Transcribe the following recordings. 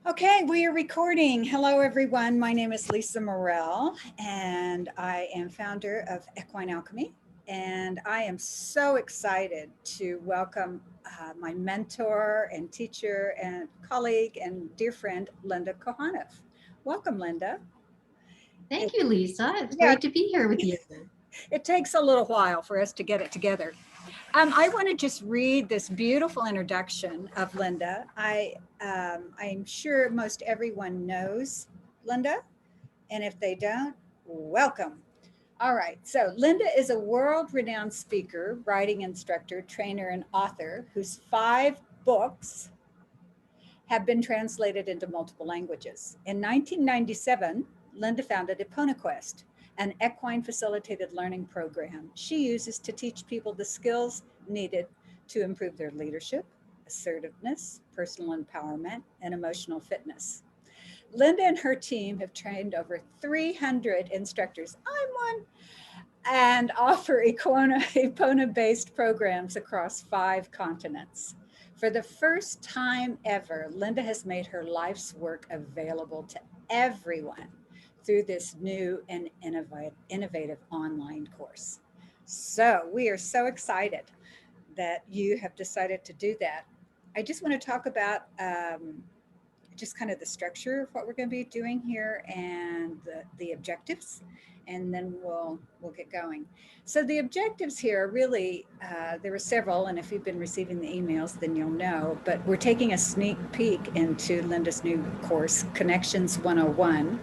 Okay, we are recording. Hello, everyone. My name is Lisa Murrell, and I am founder of Equine Alchemy. And I am so excited to welcome my mentor and teacher and colleague and dear friend, Linda Kohanov. Welcome, Linda. Thank It, you, Lisa. It's yeah, great to be here with you. it takes a little while for us to get it together. I want to just read this beautiful introduction of Linda. I'm sure most everyone knows Linda, and if they don't, welcome. All right, so Linda is a world renowned speaker, writing instructor, trainer, and author whose 5 books have been translated into multiple languages. In 1997, Linda founded EponaQuest, an equine facilitated learning program she uses to teach people the skills needed to improve their leadership, assertiveness, personal empowerment, and emotional fitness. Linda and her team have trained over 300 instructors. I'm one, and offer Epona based programs across 5 continents. For the first time ever, Linda has made her life's work available to everyone through this new and innovative online course. So we are so excited that you have decided to do that. I just want to talk about just kind of the structure of what we're going to be doing here and the objectives, and then we'll get going. So the objectives here are really there were several, and if you've been receiving the emails, then you'll know. But we're taking a sneak peek into Linda's new course, Connections 101,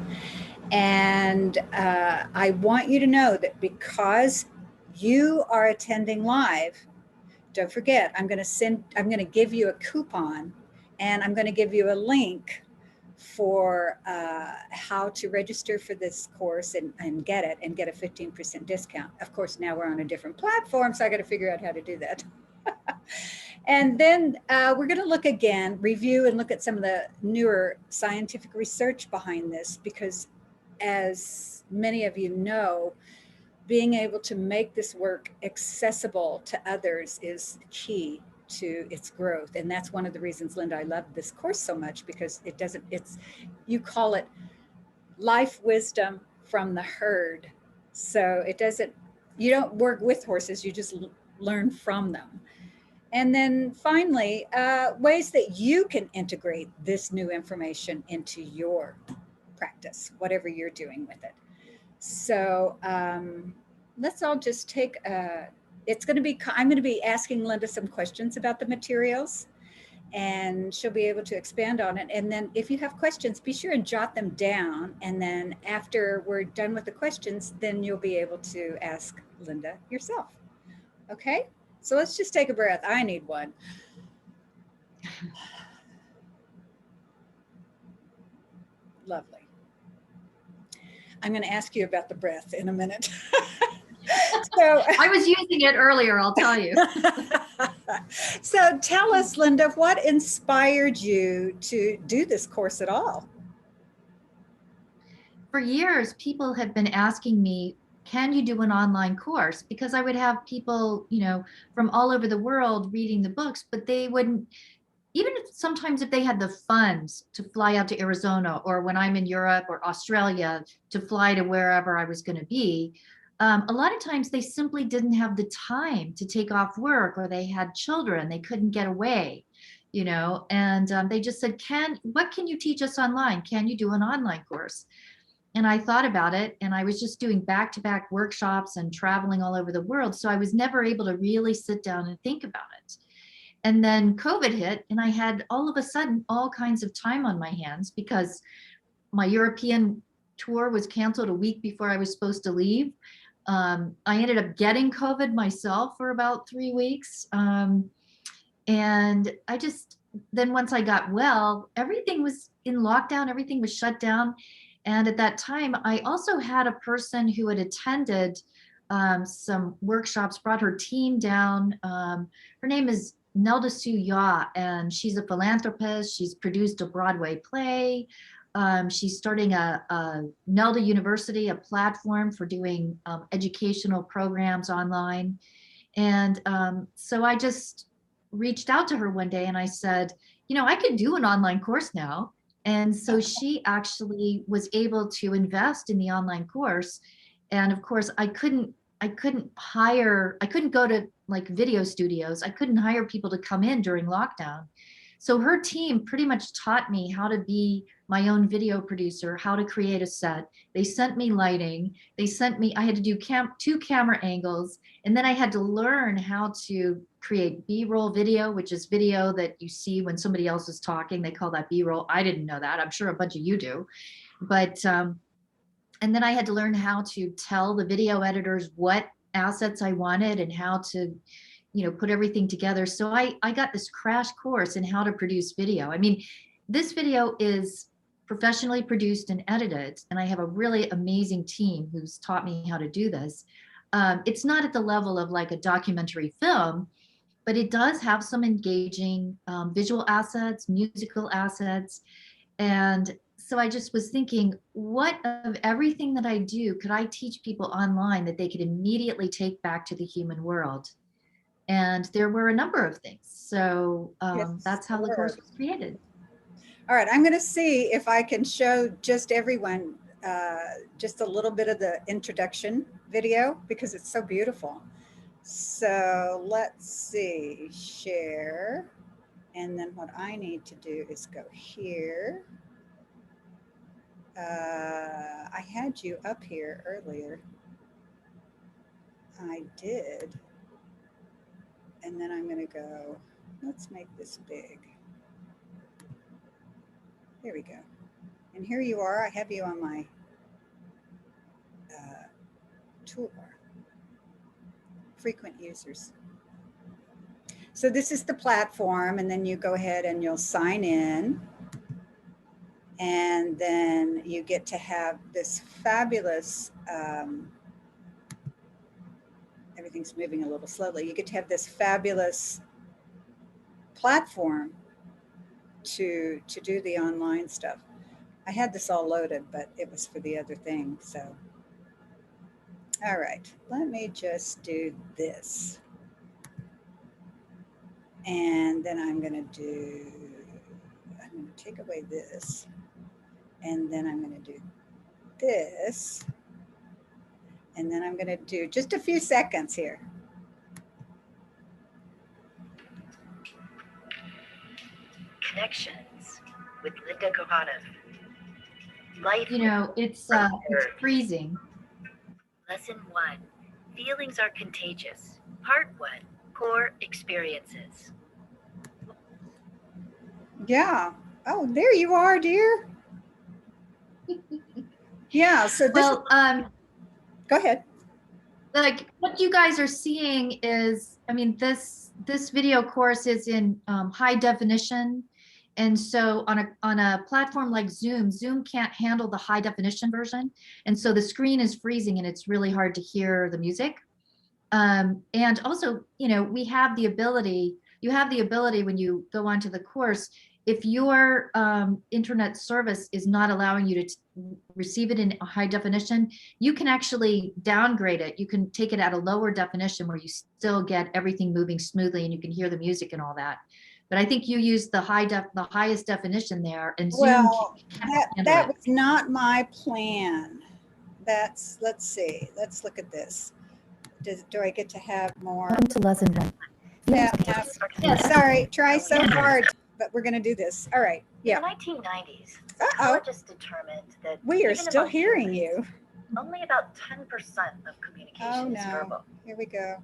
and I want you to know that because you are attending live, don't forget, I'm going to give you a coupon, and I'm going to give you a link for how to register for this course and get it and get a 15% discount. Of course, now we're on a different platform, so I got to figure out how to do that. And then we're going to look again, review and look at some of the newer scientific research behind this, because as many of you know, being able to make this work accessible to others is key to its growth. And that's one of the reasons, Linda, I love this course so much, because you call it life wisdom from the herd. So you don't work with horses, you just learn from them. And then finally, ways that you can integrate this new information into your practice, whatever you're doing with it. So let's all just take I'm going to be asking Linda some questions about the materials, and she'll be able to expand on it. And then if you have questions, be sure and jot them down. And then after we're done with the questions, then you'll be able to ask Linda yourself. Okay, so let's just take a breath. I need one. Lovely. I'm going to ask you about the breath in a minute. So I was using it earlier, I'll tell you. So tell us, Linda, what inspired you to do this course at all? For years, people have been asking me, can you do an online course? Because I would have people, from all over the world reading the books, but they wouldn't, even sometimes if they had the funds to fly out to Arizona, or when I'm in Europe or Australia to fly to wherever I was going to be, a lot of times they simply didn't have the time to take off work, or they had children, they couldn't get away, and they just said, what can you teach us online? Can you do an online course? And I thought about it, and I was just doing back-to-back workshops and traveling all over the world. So I was never able to really sit down and think about it. And then COVID hit, and I had all of a sudden all kinds of time on my hands, because my European tour was canceled a week before I was supposed to leave. I ended up getting COVID myself for about 3 weeks. And then once I got well, everything was in lockdown, everything was shut down. And at that time, I also had a person who had attended some workshops, brought her team down. Her name is Nelda Sue Yaw, and she's a philanthropist. She's produced a Broadway play. She's starting a Nelda University, a platform for doing educational programs online. And so I just reached out to her one day and I said, I could do an online course now. And so she actually was able to invest in the online course. And of course, I couldn't go to like video studios. I couldn't hire people to come in during lockdown. So her team pretty much taught me how to be my own video producer, how to create a set. They sent me lighting. I had to do two camera angles. And then I had to learn how to create B-roll video, which is video that you see when somebody else is talking. They call that B-roll. I didn't know that. I'm sure a bunch of you do. But, and then I had to learn how to tell the video editors what assets I wanted and how to, put everything together. So I got this crash course in how to produce video. I mean, this video is professionally produced and edited, and I have a really amazing team who's taught me how to do this. It's not at the level of like a documentary film, but it does have some engaging visual assets, musical assets. And so I just was thinking, what of everything that I do could I teach people online that they could immediately take back to the human world? And there were a number of things. So that's how the course was created. All right, I'm going to see if I can show just everyone just a little bit of the introduction video because it's so beautiful. So let's see, share. And then what I need to do is go here. I had you up here earlier. I did. And then I'm going to go, let's make this big. There we go. And here you are. I have you on my toolbar. Frequent users. So this is the platform, and then you go ahead and you'll sign in. And then you get to have this fabulous, everything's moving a little slowly. You get to have this fabulous platform to do the online stuff. I had this all loaded, but it was for the other thing. So, all right, let me just do this. And then I'm going to take away this. And then I'm going to do this. And then I'm going to do just a few seconds here. Connections with Linda Kohanov. Life. It's freezing. Lesson 1. Feelings are contagious. Part 1. Core experiences. Yeah. Oh, there you are, dear. Yeah. So this. Well, go ahead. Like what you guys are seeing is, I mean, this video course is in high definition. And so on a platform like Zoom can't handle the high definition version. And so the screen is freezing and it's really hard to hear the music. And also, we have the ability, you have the ability when you go onto the course, if your internet service is not allowing you to receive it in high definition, you can actually downgrade it. You can take it at a lower definition where you still get everything moving smoothly and you can hear the music and all that. But I think you used the highest definition there, and Zoom. Well, that was not my plan. Let's see. Let's look at this. Do I get to have more? Welcome to lesson 1. Yeah. Sorry, try so hard, but we're going to do this. All right. Yeah. In the 1990s, Uh-oh. psychologists determined that We are even still among hearing humans, you. only about 10% of communication Oh, is no. verbal. Here we go.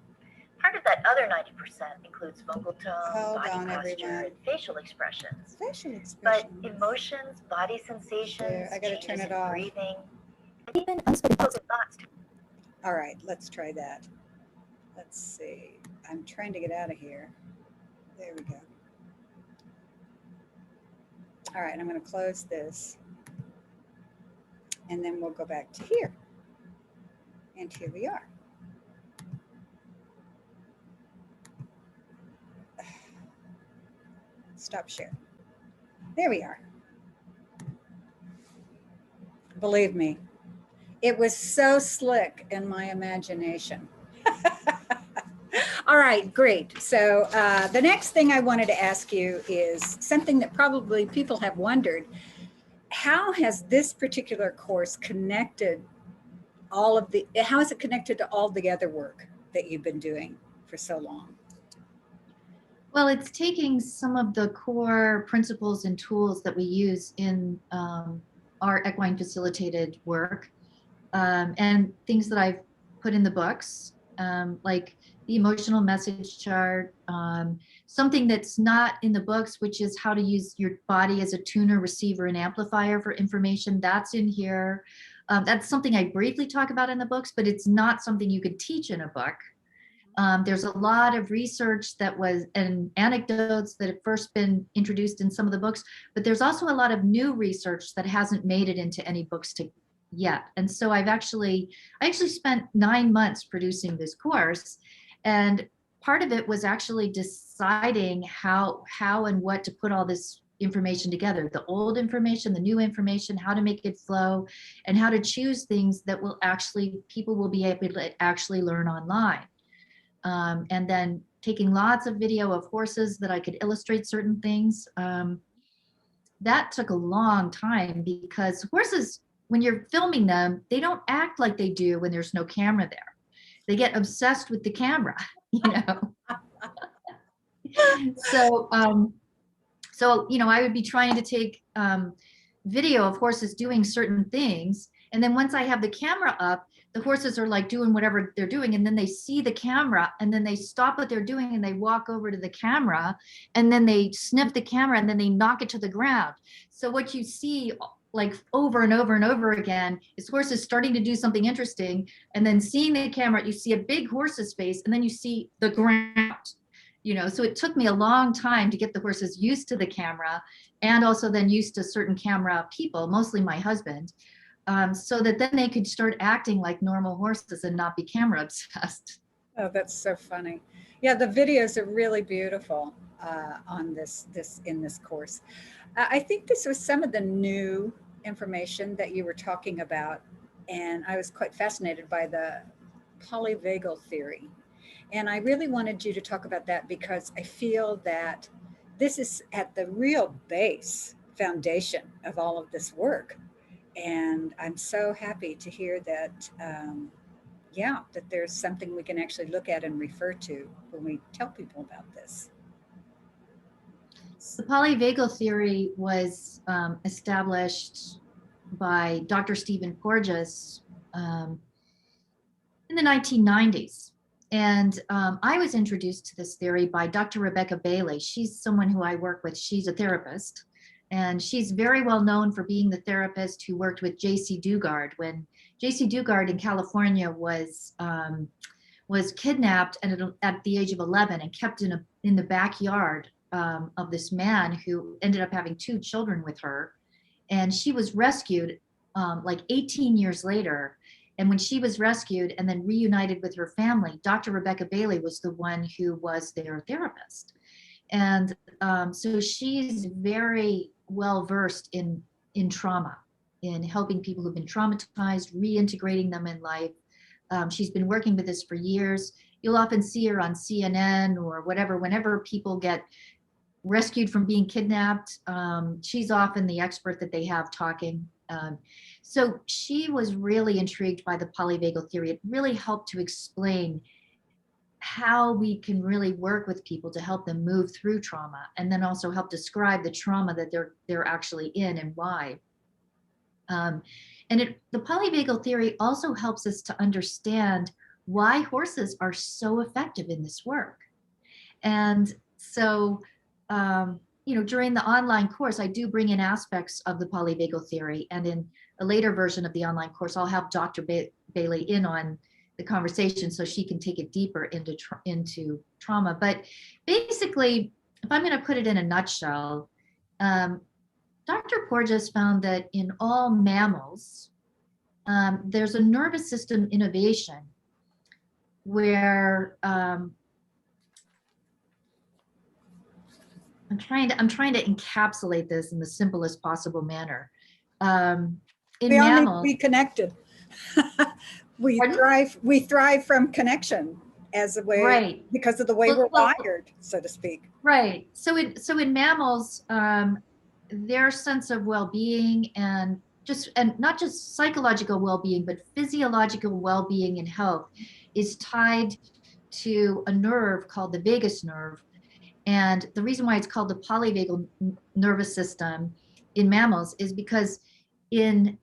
Part of that other 90% includes vocal tone, Hold body on, posture, everyone. and facial expressions. Facial But expressions. emotions, body sensations, I gotta turn changes it in off. breathing, Even unspoken thoughts. thoughts. All right, let's try that. Let's see. I'm trying to get out of here. There we go. All right, I'm going to close this. And then we'll go back to here. And here we are. Stop share. There we are. Believe me, it was so slick in my imagination. All right, great. So the next thing I wanted to ask you is something that probably people have wondered. how has this particular course connected how is it connected to all the other work that you've been doing for so long? Well, it's taking some of the core principles and tools that we use in our equine facilitated work, and things that I've put in the books, like the emotional message chart, something that's not in the books, which is how to use your body as a tuner, receiver, and amplifier for information. That's in here. That's something I briefly talk about in the books, but it's not something you could teach in a book. There's a lot of research and anecdotes that have first been introduced in some of the books, but there's also a lot of new research that hasn't made it into any books yet. And so I actually spent 9 months producing this course, and part of it was actually deciding how and what to put all this information together, the old information, the new information, how to make it flow, and how to choose things that people will be able to actually learn online. And then taking lots of video of horses that I could illustrate certain things. That took a long time because horses, when you're filming them, they don't act like they do when there's no camera there. They get obsessed with the camera, you know. So I would be trying to take video of horses doing certain things, and then once I have the camera up, the horses are like doing whatever they're doing, and then they see the camera, and then they stop what they're doing and they walk over to the camera, and then they sniff the camera, and then they knock it to the ground. So what you see like over and over and over again is horses starting to do something interesting, and then seeing the camera, you see a big horse's face, and then you see the ground. So it took me a long time to get the horses used to the camera, and also then used to certain camera people, mostly my husband, so that then they could start acting like normal horses and not be camera obsessed. Oh, that's so funny. Yeah, the videos are really beautiful on in this course. I think this was some of the new information that you were talking about, and I was quite fascinated by the polyvagal theory. And I really wanted you to talk about that because I feel that this is at the real base foundation of all of this work. And I'm so happy to hear that, that there's something we can actually look at and refer to when we tell people about this. The polyvagal theory was established by Dr. Stephen Porges in the 1990s. And I was introduced to this theory by Dr. Rebecca Bailey. She's someone who I work with. She's a therapist. And she's very well known for being the therapist who worked with J.C. Dugard when J.C. Dugard in California was kidnapped at the age of 11 and kept in the backyard of this man who ended up having 2 children with her. And she was rescued like 18 years later. And when she was rescued and then reunited with her family, Dr. Rebecca Bailey was the one who was their therapist. And so she's very well versed in trauma, in helping people who've been traumatized, reintegrating them in life. She's been working with this for years. You'll often see her on CNN or whatever, whenever people get rescued from being kidnapped. She's often the expert that they have talking. So she was really intrigued by the polyvagal theory. It really helped to explain how we can really work with people to help them move through trauma, and then also help describe the trauma that they're actually in and why. The polyvagal theory also helps us to understand why horses are so effective in this work. And so, during the online course, I do bring in aspects of the polyvagal theory, and in a later version of the online course, I'll have Dr. Bailey in on the conversation so she can take it deeper into trauma. But basically, if I'm going to put it in a nutshell, Dr. Porges found that in all mammals, there's a nervous system innovation where I'm trying to encapsulate this in the simplest possible manner. In We mammals, all need to be connected. We thrive from connection as a way, right, because of the way we're wired, so to speak. right. So in mammals, their sense of well-being and not just psychological well-being, but physiological well-being and health is tied to a nerve called the vagus nerve. And the reason why it's called the polyvagal nervous system in mammals is because in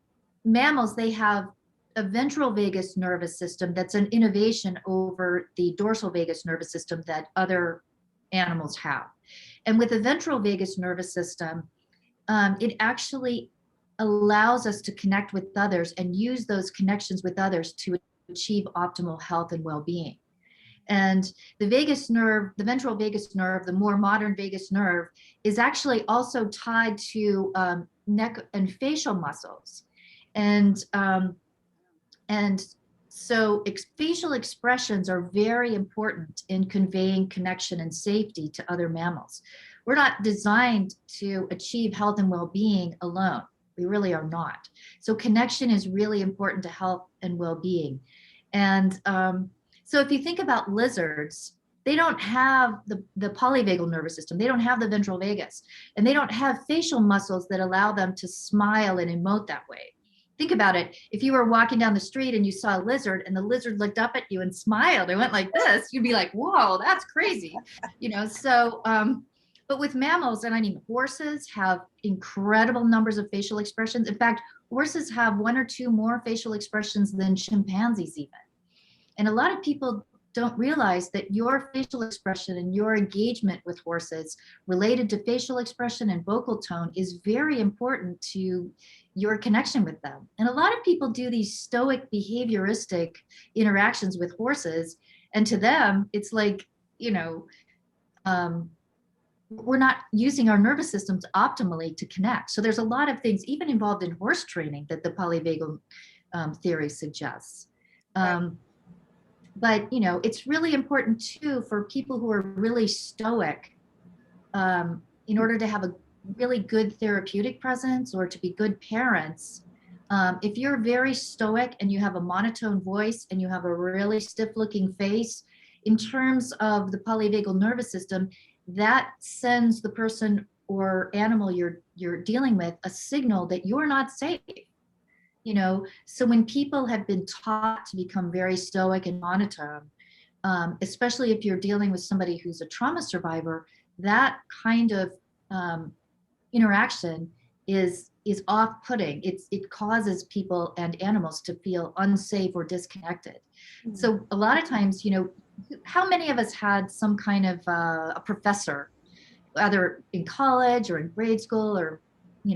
mammals, they have a ventral vagus nervous system that's an innovation over the dorsal vagus nervous system that other animals have. And with the ventral vagus nervous system, it actually allows us to connect with others and use those connections with others to achieve optimal health and well-being. And the vagus nerve, the ventral vagus nerve, the more modern vagus nerve, is actually also tied to neck and facial muscles. And so facial expressions are very important in conveying connection and safety to other mammals. We're not designed to achieve health and well-being alone. We really are not. So connection is really important to health and well-being. And so if you think about lizards, they don't have the polyvagal nervous system. They don't have the ventral vagus, and they don't have facial muscles that allow them to smile and emote that way. Think about it. If you were walking down the street and you saw a lizard and the lizard looked up at you and smiled and went like this, you'd be like, whoa, that's crazy. So, but with mammals, and I mean, horses have incredible numbers of facial expressions. In fact, horses have 1 or 2 more facial expressions than chimpanzees even. And a lot of people don't realize that your facial expression and your engagement with horses related to facial expression and vocal tone is very important to your connection with them. And a lot of people do these stoic behavioristic interactions with horses. And to them, it's like, we're not using our nervous systems optimally to connect. So there's a lot of things even involved in horse training that the polyvagal theory suggests. But it's really important too for people who are really stoic, in order to have a really good therapeutic presence or to be good parents. If you're very stoic and you have a monotone voice and you have a really stiff looking face, in terms of the polyvagal nervous system, that sends the person or animal you're dealing with a signal that you're not safe. So when people have been taught to become very stoic and monotone, especially if you're dealing with somebody who's a trauma survivor, that kind of interaction is off-putting. It causes people and animals to feel unsafe or disconnected. Mm-hmm. So a lot of times, how many of us had some kind of a professor, either in college or in grade school or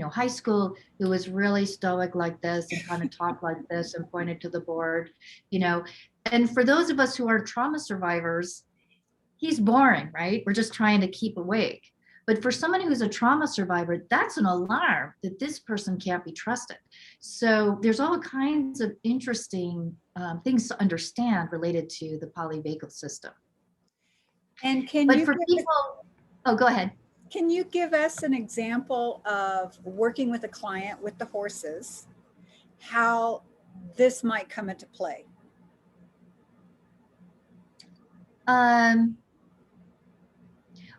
high school, who was really stoic like this and kind of talked like this and pointed to the board, and for those of us who are trauma survivors, he's boring, right? We're just trying to keep awake. But for someone who's a trauma survivor, that's an alarm that this person can't be trusted. So there's all kinds of interesting things to understand related to the polyvagal system. And oh, go ahead. Can you give us an example of working with a client with the horses, how this might come into play?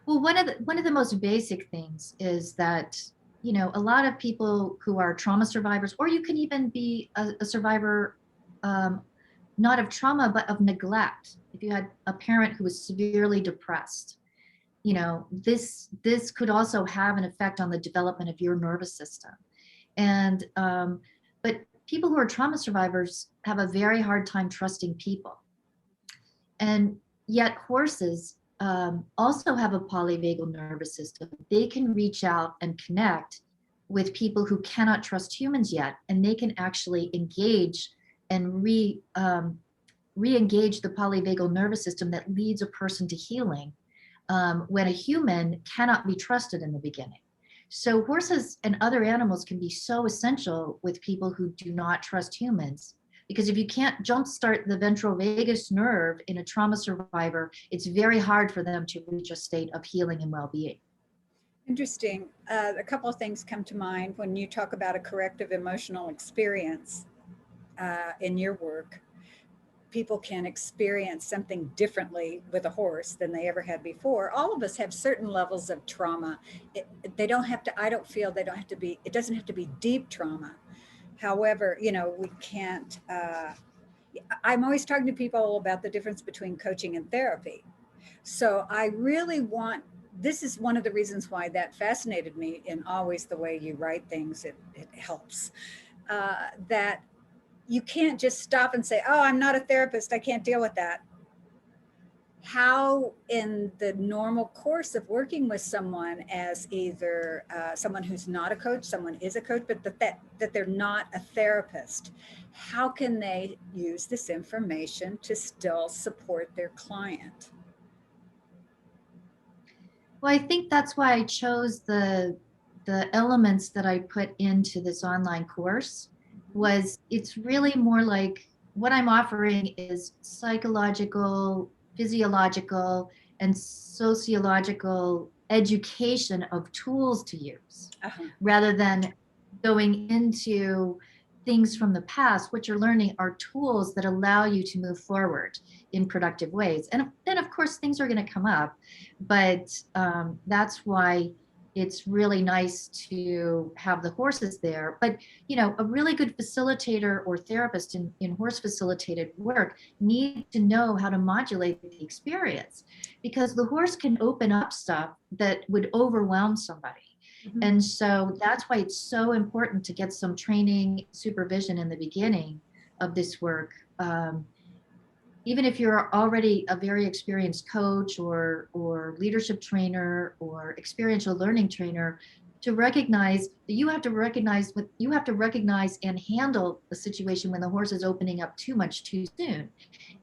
Well, one of the most basic things is that, a lot of people who are trauma survivors, or you can even be a survivor, not of trauma, but of neglect. If you had a parent who was severely depressed, this could also have an effect on the development of your nervous system. And, but people who are trauma survivors have a very hard time trusting people. And yet horses also have a polyvagal nervous system. They can reach out and connect with people who cannot trust humans yet, and they can actually engage and re-engage the polyvagal nervous system that leads a person to healing when a human cannot be trusted in the beginning. So horses and other animals can be so essential with people who do not trust humans, because if you can't jumpstart the ventral vagus nerve in a trauma survivor, it's very hard for them to reach a state of healing and well-being. Interesting. A couple of things come to mind when you talk about a corrective emotional experience in your work. people can experience something differently with a horse than they ever had before. All of us have certain levels of trauma. They don't have to, I don't feel they don't have to be, it doesn't have to be deep trauma. However, you know, we can't, I'm always talking to people about the difference between coaching and therapy. So I really want, this is one of the reasons why that fascinated me in always the way you write things, it helps. That you can't just stop and say, oh, I'm not a therapist, I can't deal with that. How in the normal course of working with someone as either someone who's not a coach, someone is a coach, but that they're not a therapist, how can they use this information to still support their client? Well, I think that's why I chose the elements that I put into this online course. Was it's really more like what I'm offering is psychological, physiological, and sociological education of tools to use, rather than going into things from the past. What you're learning are tools that allow you to move forward in productive ways. And then, of course, things are going to come up, but that's why it's really nice to have the horses there. But, you know, a really good facilitator or therapist in horse facilitated work need to know how to modulate the experience, because the horse can open up stuff that would overwhelm somebody. And so that's why it's so important to get some training, supervision in the beginning of this work. Even if you're already a very experienced coach or leadership trainer or experiential learning trainer, to recognize that you have to recognize and handle a situation when the horse is opening up too much too soon.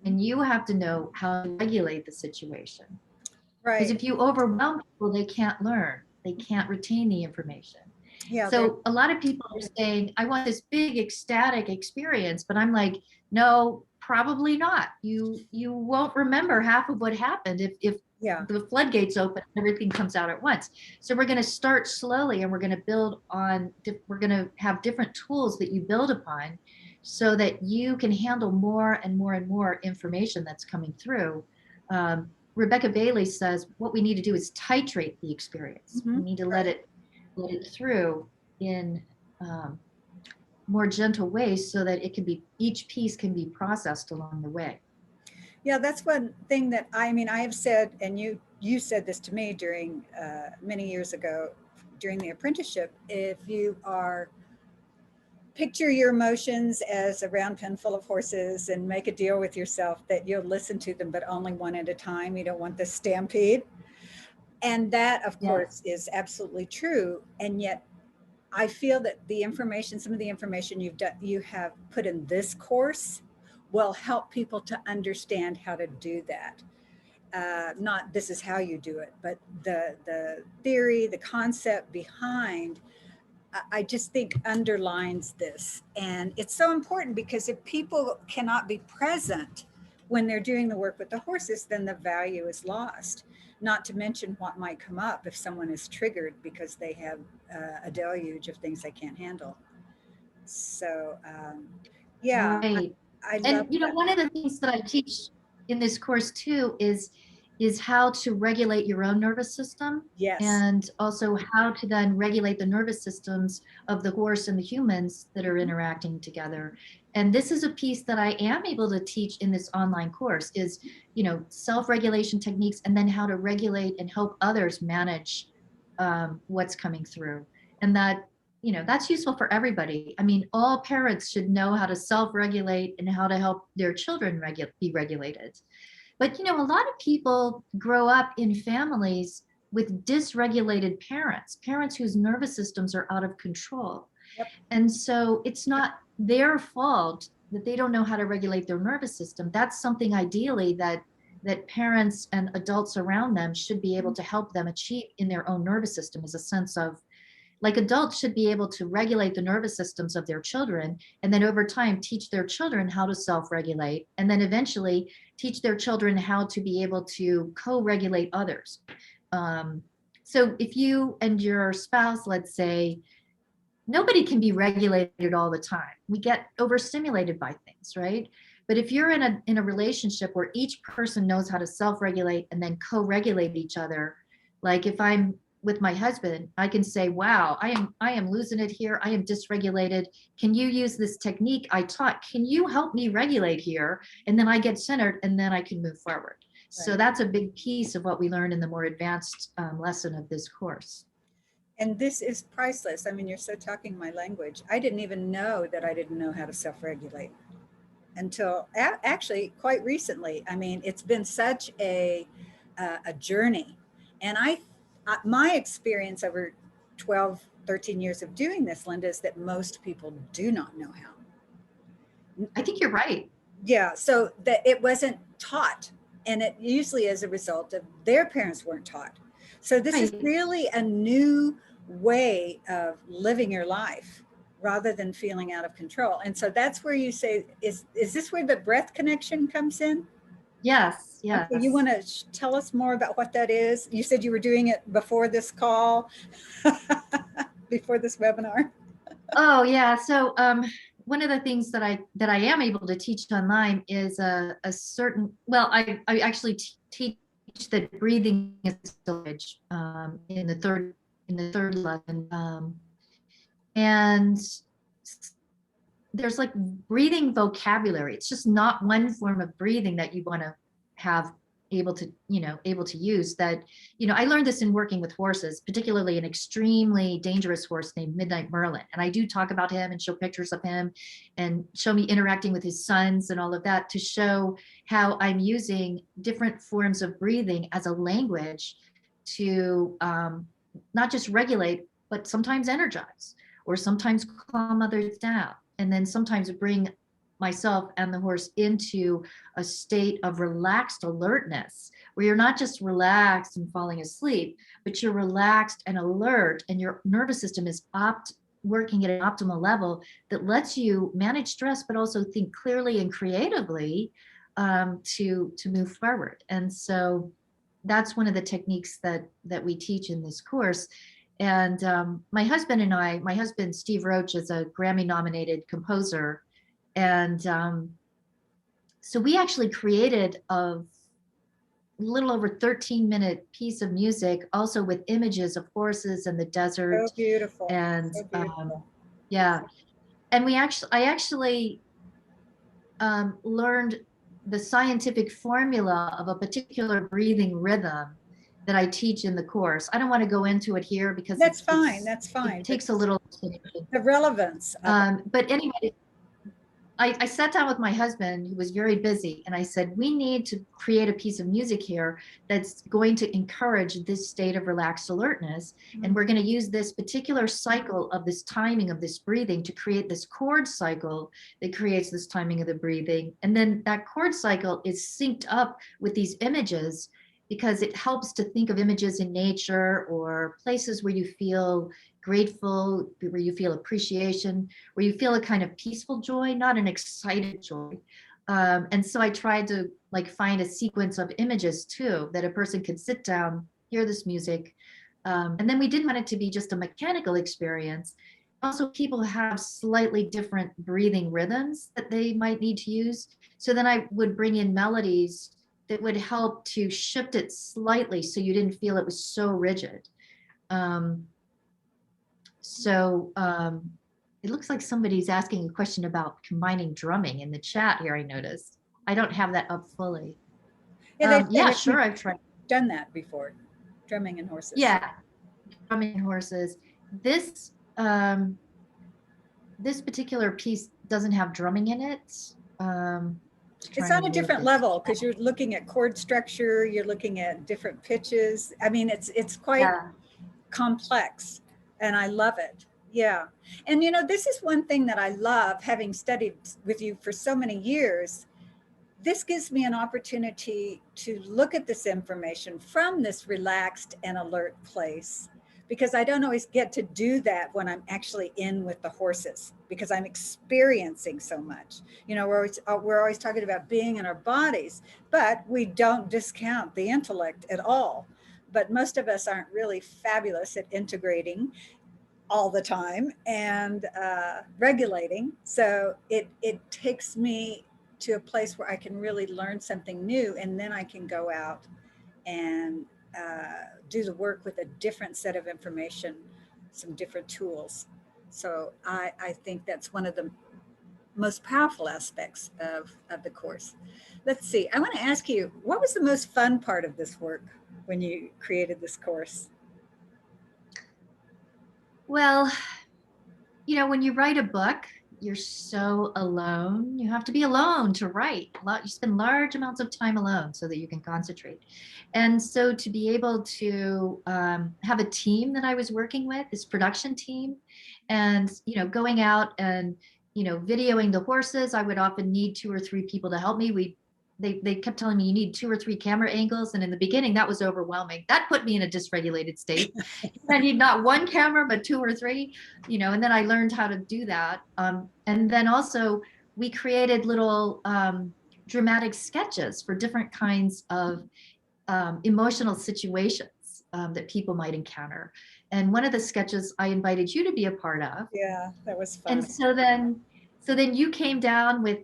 And you have to know how to regulate the situation. Right. Because if you overwhelm people, they can't learn. They can't retain the information. Yeah. So a lot of people are saying, I want this big ecstatic experience, but I'm like, no, probably not. You won't remember half of what happened if the floodgates open and everything comes out at once. So we're going to start slowly, and we're going to build on, we're going to have different tools that you build upon so that you can handle more and more and more information that's coming through. Rebecca Bailey says what we need to do is titrate the experience. We need to let it through in more gentle ways so that it can be, each piece can be processed along the way. Yeah, that's one thing that I have said, and you said this to me during many years ago during the apprenticeship. If you are, picture your emotions as a round pen full of horses and make a deal with yourself that you'll listen to them, but only one at a time. You don't want the stampede. And that, of course, is absolutely true. And yet I feel that the information, some of the information you have put in this course will help people to understand how to do that. Not this is how you do it, but the theory, the concept behind, I just think underlines this. And it's so important, because if people cannot be present when they're doing the work with the horses, then the value is lost. Not to mention what might come up if someone is triggered because they have a deluge of things they can't handle. So, yeah, right. I love And you know, that. one of the things that I teach in this course too is how to regulate your own nervous system. Yes. And also how to then regulate the nervous systems of the horse and the humans that are interacting together. And this is a piece that I am able to teach in this online course is, you know, self-regulation techniques, and then how to regulate and help others manage what's coming through. And that, you know, that's useful for everybody. I mean, all parents should know how to self-regulate and how to help their children be regulated. But, you know, a lot of people grow up in families with dysregulated parents whose nervous systems are out of control. Yep. And so it's not their fault that they don't know how to regulate their nervous system. That's something ideally that parents and adults around them should be able to help them achieve in their own nervous system, is a sense of, like, adults should be able to regulate the nervous systems of their children, and then over time teach their children how to self-regulate, and then eventually teach their children how to be able to co-regulate others. So if you and your spouse, let's say, nobody can be regulated all the time. We get overstimulated by things, right? But if you're in a relationship where each person knows how to self-regulate and then co-regulate each other, like if I'm with my husband, I can say, wow, I am losing it here. I am dysregulated. Can you use this technique I taught? Can you help me regulate here? And then I get centered and then I can move forward. So Right. that's a big piece of what we learned in the more advanced lesson of this course. And this is priceless. I mean, you're so talking my language. I didn't even know that I didn't know how to self-regulate until actually quite recently. I mean, it's been such a journey. And my experience over 12, 13 years of doing this, Linda, is that most people do not know how. I think you're right. Yeah, so that it wasn't taught. And it usually is a result of their parents weren't taught. So this is Right. really a new way of living your life rather than feeling out of control. And so that's where you say, is this where the breath connection comes in? Yes, yes. Okay, you want to tell us more about what that is? You said you were doing it before this call, before this webinar. Oh yeah. So one of the things that I am able to teach online is a certain, well, I actually teach that breathing is a language in the third lesson. And there's like breathing vocabulary. It's just not one form of breathing that you want to have able to use that. I learned this in working with horses, particularly an extremely dangerous horse named Midnight Merlin. And I do talk about him and show pictures of him and show me interacting with his sons and all of that to show how I'm using different forms of breathing as a language to not just regulate, but sometimes energize or sometimes calm others down. And then sometimes bring myself and the horse into a state of relaxed alertness, where you're not just relaxed and falling asleep, but you're relaxed and alert, and your nervous system is working at an optimal level that lets you manage stress, but also think clearly and creatively to move forward. And so that's one of the techniques that we teach in this course. And my husband, Steve Roach, is a Grammy nominated composer. And so we actually created a little over 13-minute piece of music, also with images of horses and the desert. So beautiful. And So beautiful. yeah. And I actually learned the scientific formula of a particular breathing rhythm that I teach in the course. I don't want to go into it here because That's fine. That's fine. It takes a little. The relevance. But anyway, I sat down with my husband, who was very busy, and I said, we need to create a piece of music here that's going to encourage this state of relaxed alertness. And we're going to use this particular cycle of this timing of this breathing to create this chord cycle that creates this timing of the breathing. And then that chord cycle is synced up with these images, because it helps to think of images in nature or places where you feel grateful, where you feel appreciation, where you feel a kind of peaceful joy, not an excited joy. And so I tried to find a sequence of images too, that a person could sit down, hear this music. And then we didn't want it to be just a mechanical experience. Also, people have slightly different breathing rhythms that they might need to use. So then I would bring in melodies that would help to shift it slightly so you didn't feel it was so rigid. It looks like somebody's asking a question about combining drumming in the chat here, I noticed. I don't have that up fully. Yeah, sure, I've done that before, drumming and horses. Yeah, drumming and horses. This particular piece doesn't have drumming in it. It's on a different level because you're looking at chord structure, you're looking at different pitches. I mean, it's quite complex, and I love it. Yeah. And this is one thing that I love, having studied with you for so many years. This gives me an opportunity to look at this information from this relaxed and alert place, because I don't always get to do that when I'm actually in with the horses, because I'm experiencing so much. We're always talking about being in our bodies, but we don't discount the intellect at all. But most of us aren't really fabulous at integrating all the time and regulating. So it takes me to a place where I can really learn something new, and then I can go out and do the work with a different set of information, some different tools. So I think that's one of the most powerful aspects of the course. Let's see, I want to ask you, what was the most fun part of this work when you created this course? Well, when you write a book, you're so alone. You have to be alone to write. You spend large amounts of time alone so that you can concentrate. And so to be able to have a team that I was working with, this production team, and going out and videoing the horses, I would often need 2 or 3 people to help me. They kept telling me you need 2 or 3 camera angles, and in the beginning that was overwhelming. That put me in a dysregulated state. I need not 1 camera but 2 or 3, and then I learned how to do that. And then also we created little dramatic sketches for different kinds of emotional situations that people might encounter. And one of the sketches I invited you to be a part of. Yeah, that was fun. And so then you came down with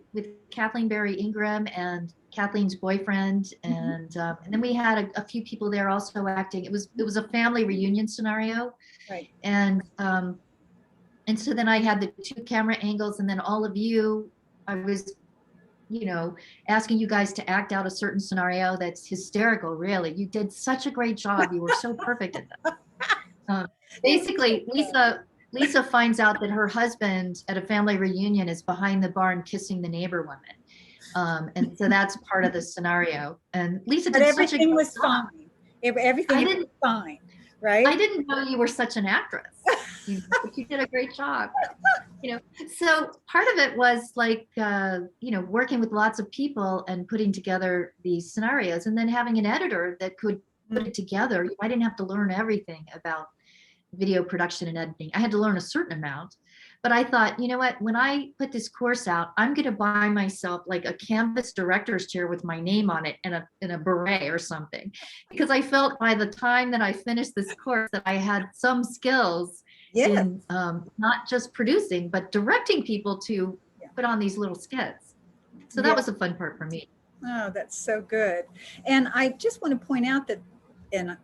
Kathleen Barry Ingram and Kathleen's boyfriend, and then we had a few people there also acting. It was a family reunion scenario, Right. and so then I had the 2 camera angles, and then all of you, I was asking you guys to act out a certain scenario that's hysterical. Really, you did such a great job. You were so perfect at that. Basically, Lisa finds out that her husband at a family reunion is behind the barn kissing the neighbor woman. And so that's part of the scenario. And Lisa But did such a everything great was job. fine. Everything was fine, right? I didn't know you were such an actress. But you did a great job. So part of it was like, working with lots of people and putting together these scenarios, and then having an editor that could put it together. I didn't have to learn everything about video production and editing. I had to learn a certain amount, but I thought, you know what, when I put this course out, I'm going to buy myself like a canvas director's chair with my name on it and a beret or something, because I felt by the time that I finished this course that I had some skills in not just producing, but directing people to put on these little skits. So that was a fun part for me. Oh, that's so good. And I just want to point out that, and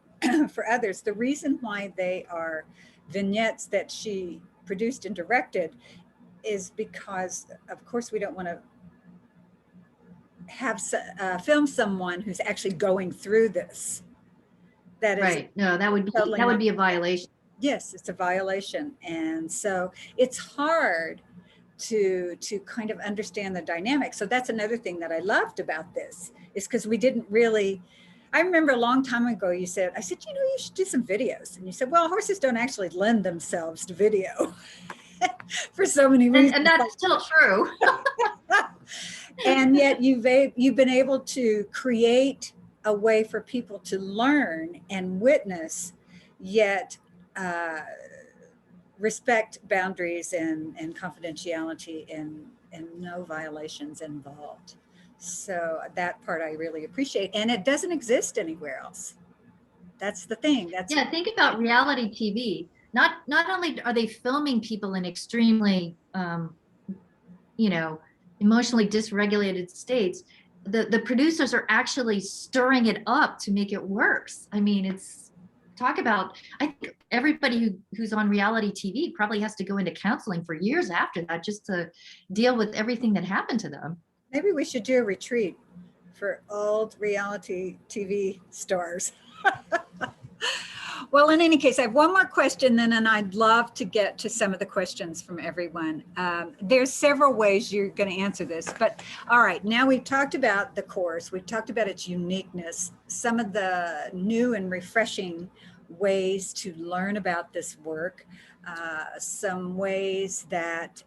for others, the reason why they are vignettes that she produced and directed is because, of course, we don't want to have film someone who's actually going through this. That is right. No, that would be a violation. Yes, it's a violation. And so it's hard to kind of understand the dynamic. So that's another thing that I loved about this, is because we didn't really, I remember a long time ago I said, you should do some videos. And you said, well, horses don't actually lend themselves to video for so many reasons. And that's still true. And yet you've been able to create a way for people to learn and witness, yet respect boundaries and confidentiality and no violations involved. So that part I really appreciate, and it doesn't exist anywhere else. That's the thing. Think about reality TV. Not only are they filming people in extremely, emotionally dysregulated states, the producers are actually stirring it up to make it worse. I mean, I think everybody who's on reality TV probably has to go into counseling for years after that just to deal with everything that happened to them. Maybe we should do a retreat for old reality TV stars. Well, in any case, I have one more question then, and I'd love to get to some of the questions from everyone. There's several ways you're going to answer this, but all right, now we've talked about the course, we've talked about its uniqueness, some of the new and refreshing ways to learn about this work, some ways that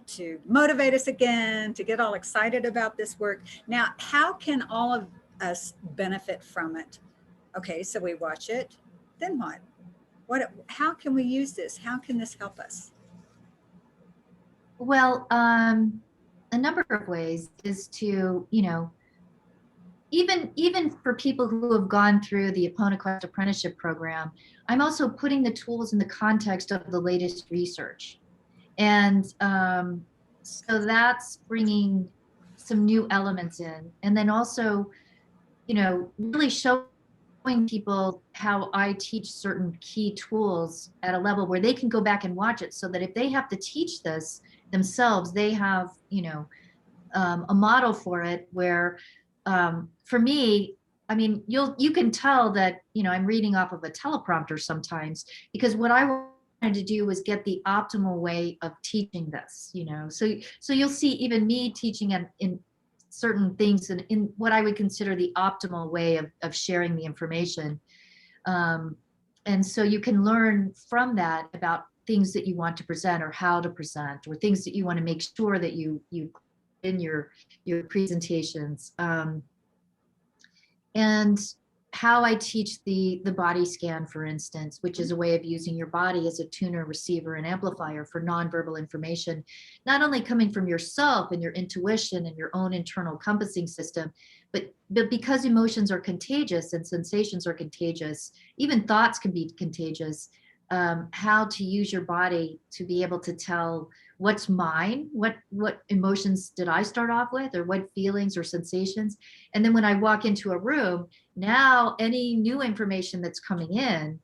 to motivate us again, to get all excited about this work. Now, how can all of us benefit from it? Okay, so we watch it. Then what? How can we use this? How can this help us? Well, a number of ways is to, even for people who have gone through the Quest apprenticeship program, I'm also putting the tools in the context of the latest research. And so that's bringing some new elements in. And then also, you know, really showing people how I teach certain key tools at a level where they can go back and watch it, so that if they have to teach this themselves, they have, you know, a model for it where, for me, I mean, you can tell that, you know, I'm reading off of a teleprompter sometimes, because what I wanted to do was get the optimal way of teaching this, you know. So you'll see even me teaching in certain things in what I would consider the optimal way of sharing the information. And so you can learn from that about things that you want to present, or how to present, or things that you want to make sure that you in your presentations. And how I teach the body scan, for instance, which is a way of using your body as a tuner, receiver, and amplifier for nonverbal information, not only coming from yourself and your intuition and your own internal compassing system, but because emotions are contagious and sensations are contagious, even thoughts can be contagious. How to use your body to be able to tell what's mine, what emotions did I start off with, or what feelings or sensations. And then when I walk into a room, now any new information that's coming in,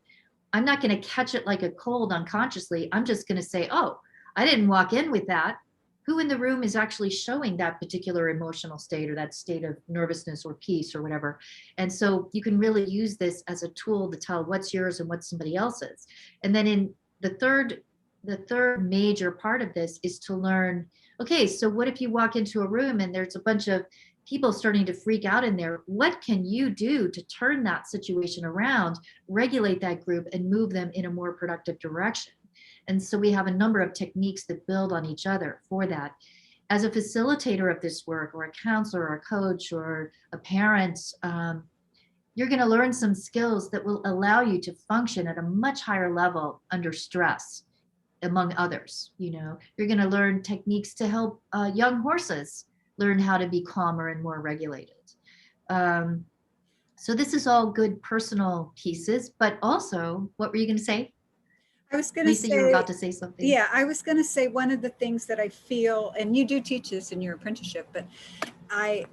I'm not going to catch it like a cold unconsciously. I'm just going to say, oh, I didn't walk in with that. Who in the room is actually showing that particular emotional state, or that state of nervousness or peace or whatever? And so you can really use this as a tool to tell what's yours and what's somebody else's. And then in the third major part of this is to learn, okay, so what if you walk into a room and there's a bunch of people starting to freak out in there? What can you do to turn that situation around, regulate that group, and move them in a more productive direction? And so we have a number of techniques that build on each other for that. As a facilitator of this work, or a counselor, or a coach, or a parent, you're going to learn some skills that will allow you to function at a much higher level under stress, among others. You know, you're going to learn techniques to help young horses learn how to be calmer and more regulated. So this is all good personal pieces, but also, what were you going to say? I was going to Lisa, you were say, about to say something. yeah, I was going to say one of the things that I feel, and you do teach this in your apprenticeship, but I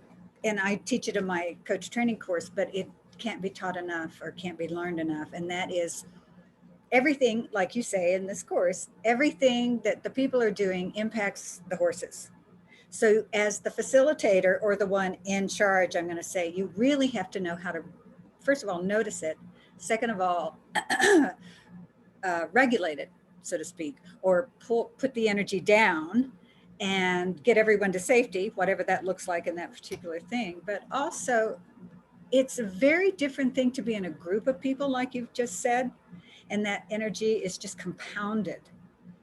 teach it in my coach training course, but it can't be taught enough, or can't be learned enough. And that is everything, like you say in this course, everything that the people are doing impacts the horses. So as the facilitator, or the one in charge, I'm going to say, you really have to know how to, first of all, notice it. Second of all, regulate it, so to speak, or put the energy down and get everyone to safety, whatever that looks like in that particular thing. But also, it's a very different thing to be in a group of people, like you've just said, and that energy is just compounded.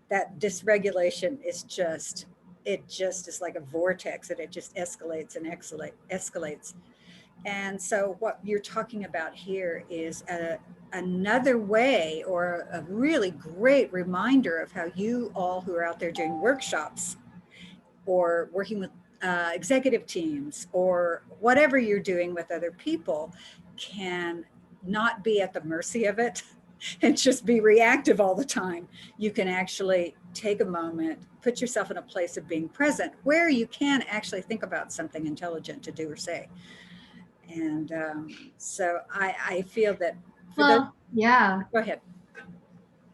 That dysregulation is just, it just is like a vortex, and it just escalates and escalates. And so what you're talking about here is another way, or a really great reminder of how you all who are out there doing workshops, or working with executive teams, or whatever you're doing with other people, can not be at the mercy of it and just be reactive all the time. You can actually take a moment, put yourself in a place of being present, where you can actually think about something intelligent to do or say. And so I feel that for Well, yeah. Go ahead.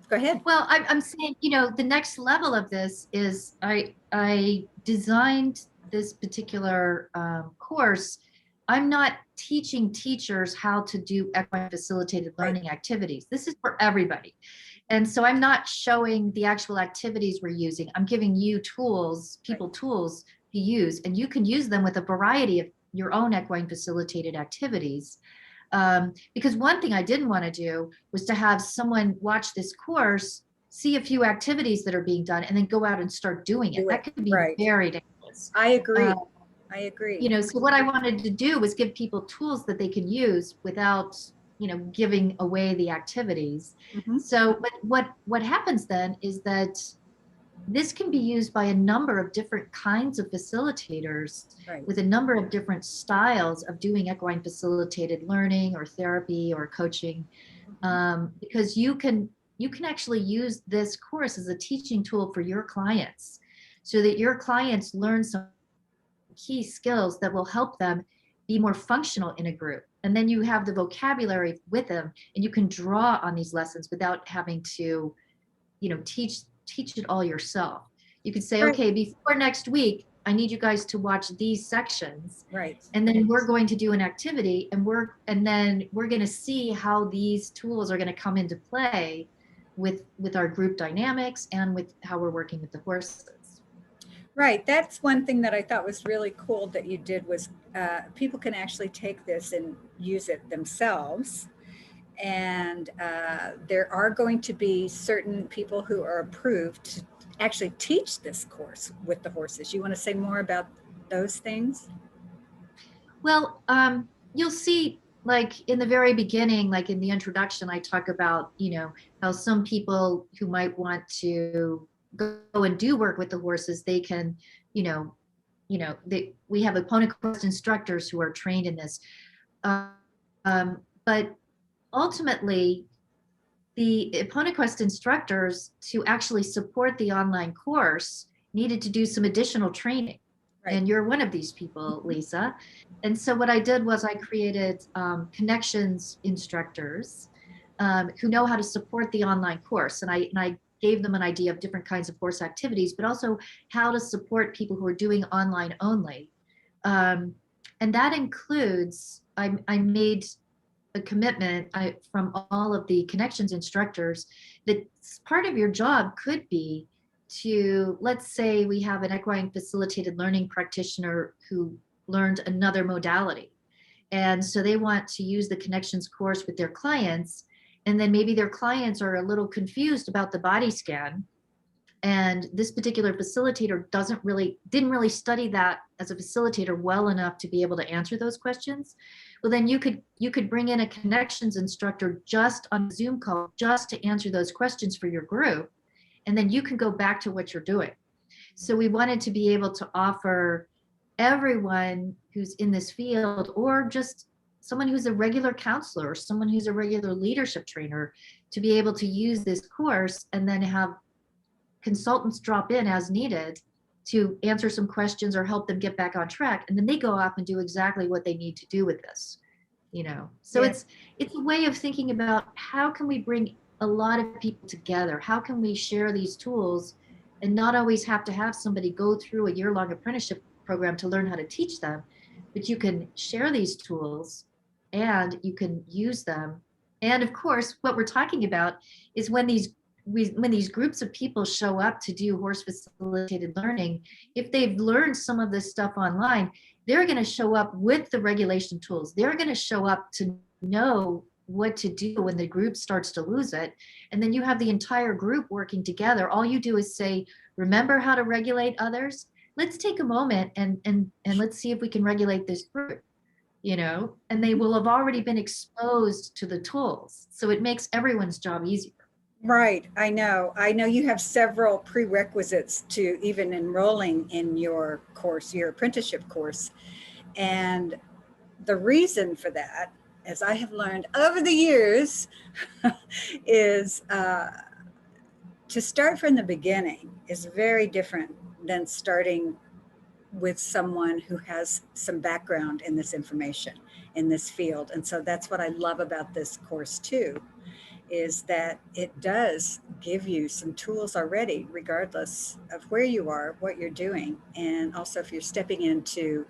Go ahead. Well, I'm saying, you know, the next level of this is I designed this particular course. I'm not teaching teachers how to do equine facilitated learning activities. This is for everybody. And so I'm not showing the actual activities we're using. I'm giving you tools, tools to use, and you can use them with a variety of your own equine facilitated activities. Because one thing I didn't want to do was to have someone watch this course, see a few activities that are being done, and then go out and start doing it. That could be very dangerous. I agree. I agree. You know, so what I wanted to do was give people tools that they can use without, you know, giving away the activities. So, but what happens then is that this can be used by a number of different kinds of facilitators with a number of different styles of doing equine facilitated learning or therapy or coaching, because you can actually use this course as a teaching tool for your clients, so that your clients learn some key skills that will help them be more functional in a group. And then you have the vocabulary with them, and you can draw on these lessons without having to, teach it all yourself. You could say, Right. okay, before next week, I need you guys to watch these sections. Right. And then we're going to do an activity, and then we're going to see how these tools are going to come into play with our group dynamics and with how we're working with the horses. Right. That's one thing that I thought was really cool that you did was people can actually take this and use it themselves. And there are going to be certain people who are approved to actually teach this course with the horses. You want to say more about those things? Well, you'll see, like in the very beginning, like in the introduction, I talk about, how some people who might want to go and do work with the horses, they can, we have opponent course instructors who are trained in this. But ultimately, the opponent quest instructors to actually support the online course needed to do some additional training. Right. And you're one of these people, Lisa. And so what I did was I created connections instructors who know how to support the online course. And I gave them an idea of different kinds of course activities, but also how to support people who are doing online only. And that includes, I made a commitment from all of the connections instructors that part of your job could be to, let's say we have an equine facilitated learning practitioner who learned another modality. And so they want to use the connections course with their clients. And then maybe their clients are a little confused about the body scan. And this particular facilitator didn't really study that as a facilitator well enough to be able to answer those questions. Well, then you could bring in a connections instructor just on a Zoom call just to answer those questions for your group. And then you can go back to what you're doing. So we wanted to be able to offer everyone who's in this field, or just someone who's a regular counselor or someone who's a regular leadership trainer, to be able to use this course and then have consultants drop in as needed to answer some questions or help them get back on track. And then they go off and do exactly what they need to do with this, So Yes. it's a way of thinking about how can we bring a lot of people together? How can we share these tools and not always have to have somebody go through a year-long apprenticeship program to learn how to teach them, but you can share these tools and you can use them. And of course, what we're talking about is when these groups of people show up to do horse facilitated learning, if they've learned some of this stuff online, they're going to show up with the regulation tools. They're going to show up to know what to do when the group starts to lose it. And then you have the entire group working together. All you do is say, remember how to regulate others? Let's take a moment and let's see if we can regulate this group, and they will have already been exposed to the tools. So it makes everyone's job easier. Right. I know you have several prerequisites to even enrolling in your course, your apprenticeship course. And the reason for that, as I have learned over the years, is to start from the beginning is very different than starting with someone who has some background in this information, in this field. And so that's what I love about this course too, is that it does give you some tools already, regardless of where you are, what you're doing. And also if you're stepping into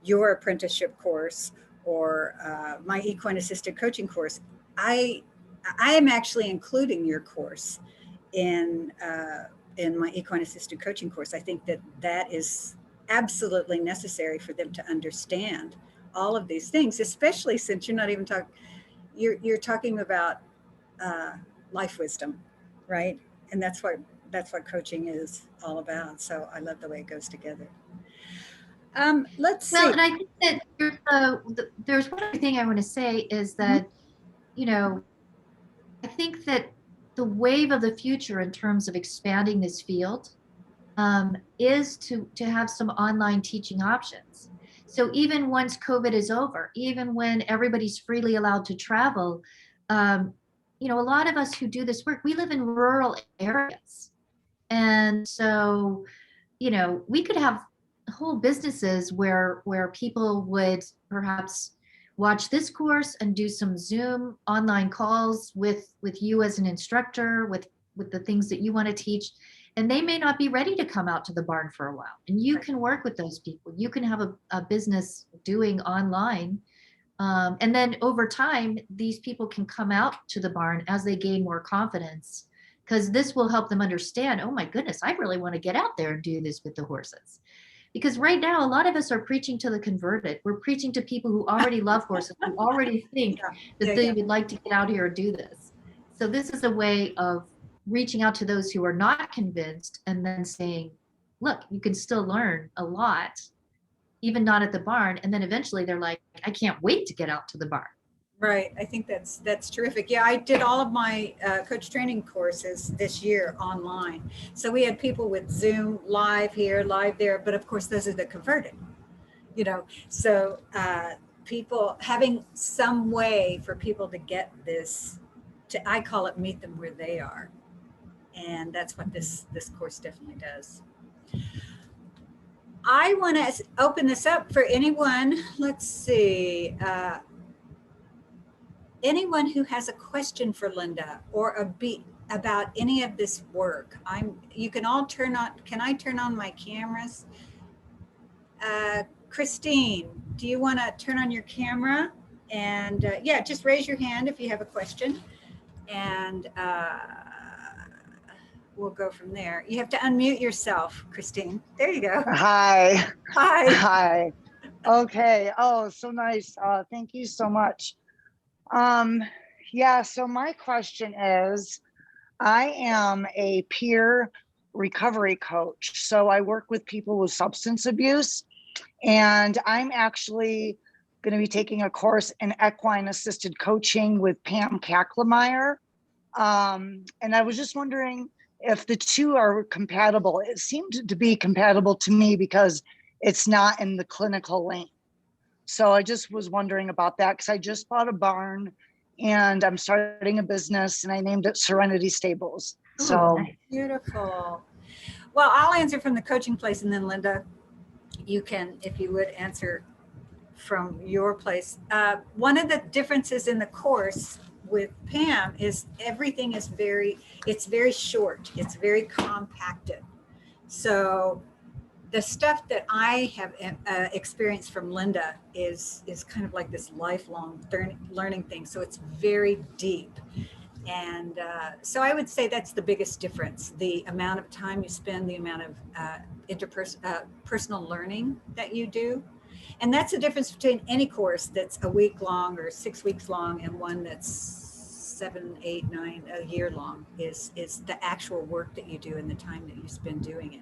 your apprenticeship course or my equine assisted coaching course, I am actually including your course in my equine assisted coaching course. I think that is absolutely necessary for them to understand all of these things, especially since you're not even talking, you're talking about life wisdom, right? And that's what coaching is all about. So I love the way it goes together. Let's see. Well, and I think that there's one other thing I want to say is that, I think that the wave of the future in terms of expanding this field is to have some online teaching options. So even once COVID is over, even when everybody's freely allowed to travel, a lot of us who do this work, we live in rural areas. And so, we could have whole businesses where people would perhaps watch this course and do some Zoom online calls with you as an instructor with the things that you want to teach, and they may not be ready to come out to the barn for a while, and you can work with those people. You can have a business doing online, and then over time these people can come out to the barn as they gain more confidence, because this will help them understand, oh my goodness, I really want to get out there and do this with the horses. Because right now, a lot of us are preaching to the converted. We're preaching to people who already love horses, who already think that they would like to get out here and do this. So this is a way of reaching out to those who are not convinced and then saying, look, you can still learn a lot, even not at the barn. And then eventually they're like, I can't wait to get out to the barn. Right. I think that's terrific. Yeah, I did all of my coach training courses this year online. So we had people with Zoom live here, live there, but of course those are the converted, you know. So people having some way for people to get this, I call it meet them where they are. And that's what this course definitely does. I want to open this up for anyone. Let's see. Anyone who has a question for Linda or about any of this work. You can all turn on, can I turn on my cameras? Christine, do you want to turn on your camera? And yeah, just raise your hand if you have a question. And we'll go from there. You have to unmute yourself, Christine. There you go. Hi. Hi. Hi. Okay. Oh, so nice. Thank you so much. Yeah, so my question is, I am a peer recovery coach. So I work with people with substance abuse, and I'm actually going to be taking a course in equine assisted coaching with Pam Kacklemeyer. And I was just wondering if the two are compatible. It seemed to be compatible to me because it's not in the clinical lane. So I just was wondering about that, because I just bought a barn and I'm starting a business, and I named it Serenity Stables. So Beautiful. Well, I'll answer from the coaching place, and then Linda, you can, if you would, answer from your place. One of the differences in the course with Pam is everything is it's very short. It's very compacted. So the stuff that I have experienced from Linda is kind of like this lifelong learning thing. So it's very deep. And so I would say that's the biggest difference, the amount of time you spend, the amount of personal learning that you do. And that's the difference between any course that's a week long or 6 weeks long and one that's 7, 8, 9, a year long is the actual work that you do and the time that you spend doing it.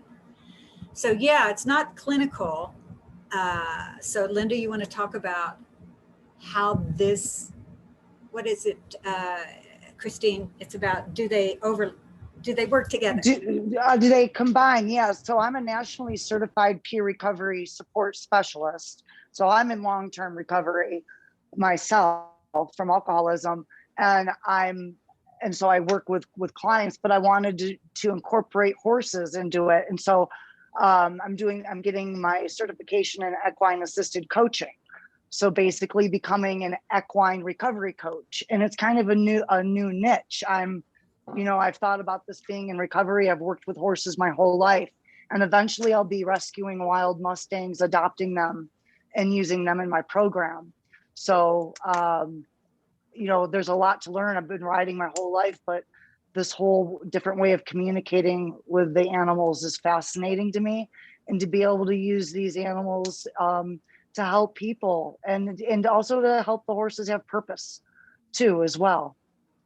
So yeah, it's not clinical. So Linda, you want to talk about how this, what is it, Christine? It's about, do they work together? do they combine? Yes. So I'm a nationally certified peer recovery support specialist. So I'm in long-term recovery myself from alcoholism, and so I work with clients, but I wanted to incorporate horses into it. And so I'm getting my certification in equine assisted coaching. So basically becoming an equine recovery coach. And it's kind of a new niche. I've thought about this being in recovery. I've worked with horses my whole life, and eventually I'll be rescuing wild Mustangs, adopting them and using them in my program. So, there's a lot to learn. I've been riding my whole life, but this whole different way of communicating with the animals is fascinating to me, and to be able to use these animals to help people and also to help the horses have purpose too, as well.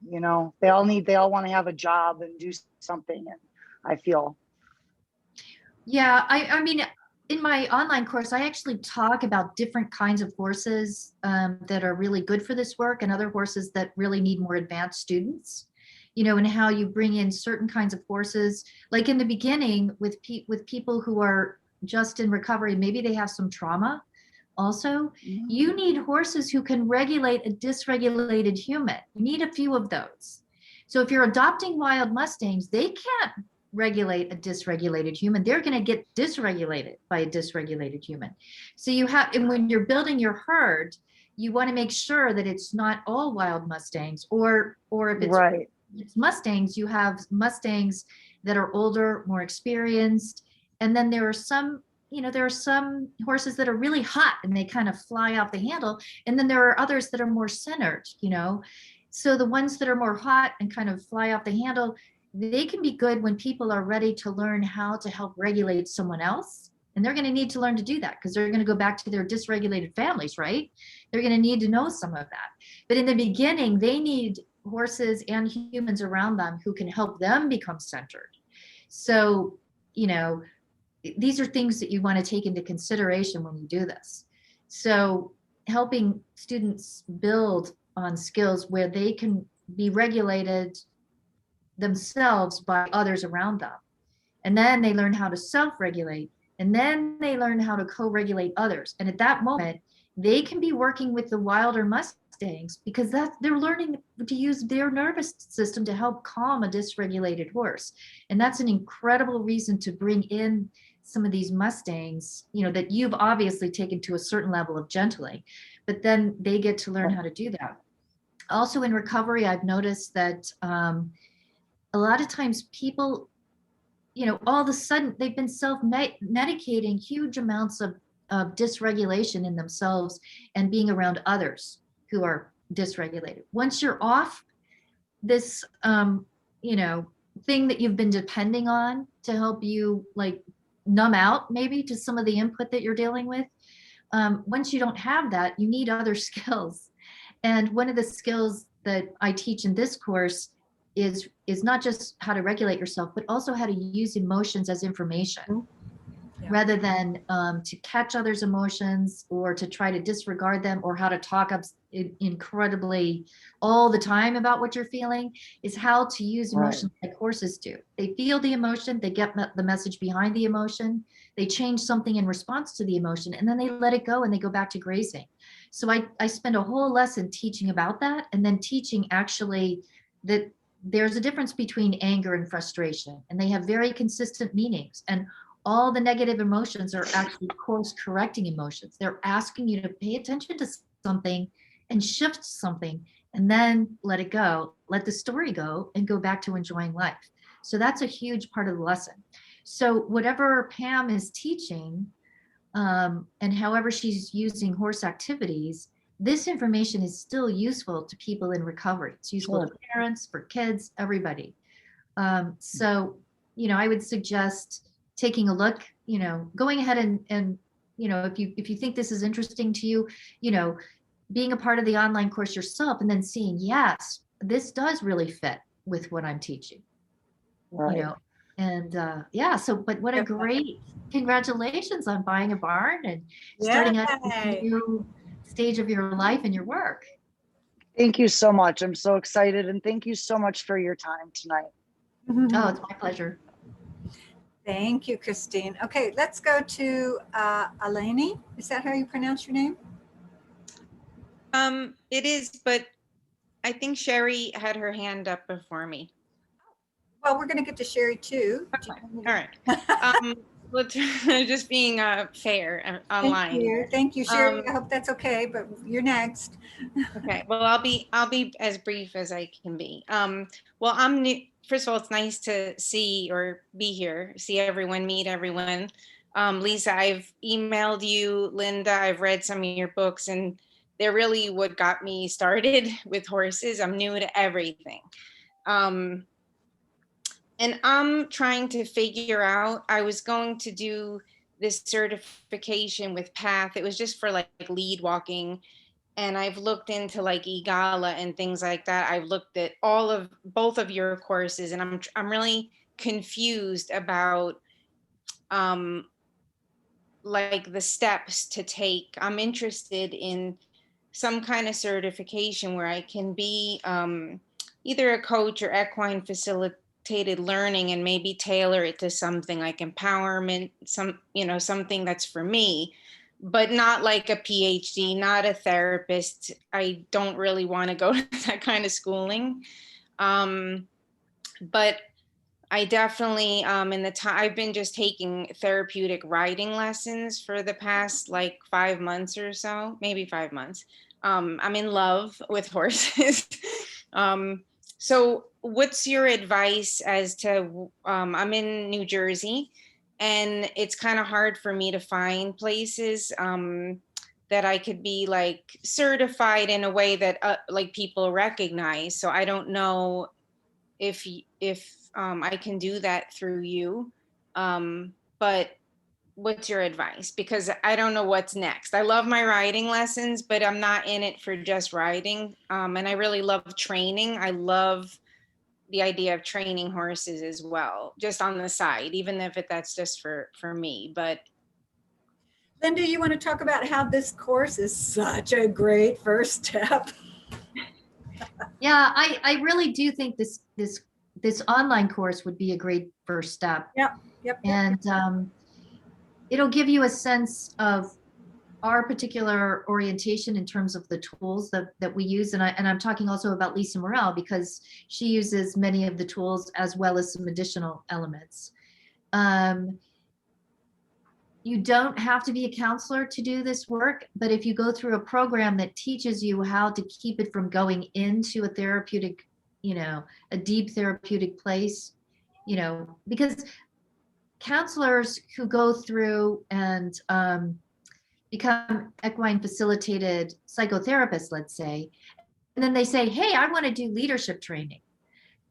They all want to have a job and do something. And I feel. Yeah, I mean, in my online course, I actually talk about different kinds of horses that are really good for this work, and other horses that really need more advanced students, and how you bring in certain kinds of horses. Like in the beginning with people who are just in recovery, maybe they have some trauma. Also, you need horses who can regulate a dysregulated human. You need a few of those. So if you're adopting wild Mustangs, they can't regulate a dysregulated human, they're going to get dysregulated by a dysregulated human. So you have, and when you're building your herd, you want to make sure that it's not all wild Mustangs, or if it's, Right. it's Mustangs, you have Mustangs that are older, more experienced. And then there are some, you know, there are some horses that are really hot and they kind of fly off the handle. And then there are others that are more centered, you know. So the ones that are more hot and kind of fly off the handle, they can be good when people are ready to learn how to help regulate someone else. And they're going to need to learn to do that because they're going to go back to their dysregulated families, right? They're going to need to know some of that. But in the beginning, they need horses and humans around them who can help them become centered. So, you know, these are things that you want to take into consideration when you do this. So helping students build on skills where they can be regulated themselves by others around them. And then they learn how to self-regulate, and then they learn how to co-regulate others. And at that moment, they can be working with the wilder Mustangs because they're learning to use their nervous system to help calm a dysregulated horse. And that's an incredible reason to bring in some of these Mustangs, you know, that you've obviously taken to a certain level of gentling, but then they get to learn how to do that. Also in recovery, I've noticed that a lot of times people, you know, all of a sudden they've been self-medicating huge amounts of dysregulation in themselves and being around others who are dysregulated. Once you're off this, you know, thing that you've been depending on to help you like numb out maybe to some of the input that you're dealing with, once you don't have that, you need other skills. And one of the skills that I teach in this course is not just how to regulate yourself, but also how to use emotions as information. Yeah. Rather than to catch others' emotions or to try to disregard them, or how to talk up incredibly all the time about what you're feeling, is how to use emotions like horses do. They feel the emotion, they get the message behind the emotion, they change something in response to the emotion, and then they let it go and they go back to grazing. So I spend a whole lesson teaching about that, and then teaching actually that there's a difference between anger and frustration, and they have very consistent meanings. And all the negative emotions are actually course correcting emotions. They're asking you to pay attention to something and shift something, and then let it go, let the story go, and go back to enjoying life. So that's a huge part of the lesson. So whatever Pam is teaching, and however she's using horse activities, this information is still useful to people in recovery. It's useful to parents, for kids, everybody. So, you know, I would suggest taking a look, you know, going ahead and, you know, if you think this is interesting to you, you know, being a part of the online course yourself, and then seeing, yes, this does really fit with what I'm teaching, you know, and yeah, so, but what a great, congratulations on buying a barn and starting out a new stage of your life and your work. Thank you so much. I'm so excited, and thank you so much for your time tonight. Oh, it's my pleasure. Thank you, Christine. Okay, let's go to Eleni. Is that how you pronounce your name? It is, but I think Sherry had her hand up before me. Well, we're going to get to Sherry too. Okay. All right. Let's just being fair online. Thank you, Sherry. I hope that's okay, but you're next. Okay. Well, I'll be as brief as I can be. Well, I'm new. First of all, it's nice to see or be here, see everyone, meet everyone. Lisa, I've emailed you. Linda, I've read some of your books, and they're really what got me started with horses. I'm new to everything. And I'm trying to figure out, I was going to do this certification with PATH. It was just for like lead walking. And I've looked into like EGALA and things like that. I've looked at both of your courses, and I'm really confused about like the steps to take. I'm interested in some kind of certification where I can be either a coach or equine facilitated learning, and maybe tailor it to something like empowerment, something that's for me, but not like a PhD, not a therapist. I don't really want to go to that kind of schooling. But I definitely in the time I've been just taking therapeutic riding lessons for the past like 5 months or so, maybe 5 months. I'm in love with horses. um, so what's your advice as to I'm in New Jersey and it's kind of hard for me to find places that I could be like certified in a way that like people recognize. So I don't know if I can do that through you. But what's your advice? Because I don't know what's next. I love my riding lessons, but I'm not in it for just riding. And I really love training. I love the idea of training horses as well, just on the side, even if that's just for me. But Linda, you want to talk about how this course is such a great first step? Yeah, I really do think this online course would be a great first step. Yep. And it'll give you a sense of our particular orientation in terms of the tools that we use. And I'm talking also about Lisa Murrell because she uses many of the tools as well as some additional elements. You don't have to be a counselor to do this work, but if you go through a program that teaches you how to keep it from going into a therapeutic, a deep therapeutic place, because counselors who go through and become equine facilitated psychotherapists, let's say, and then they say, hey, I want to do leadership training.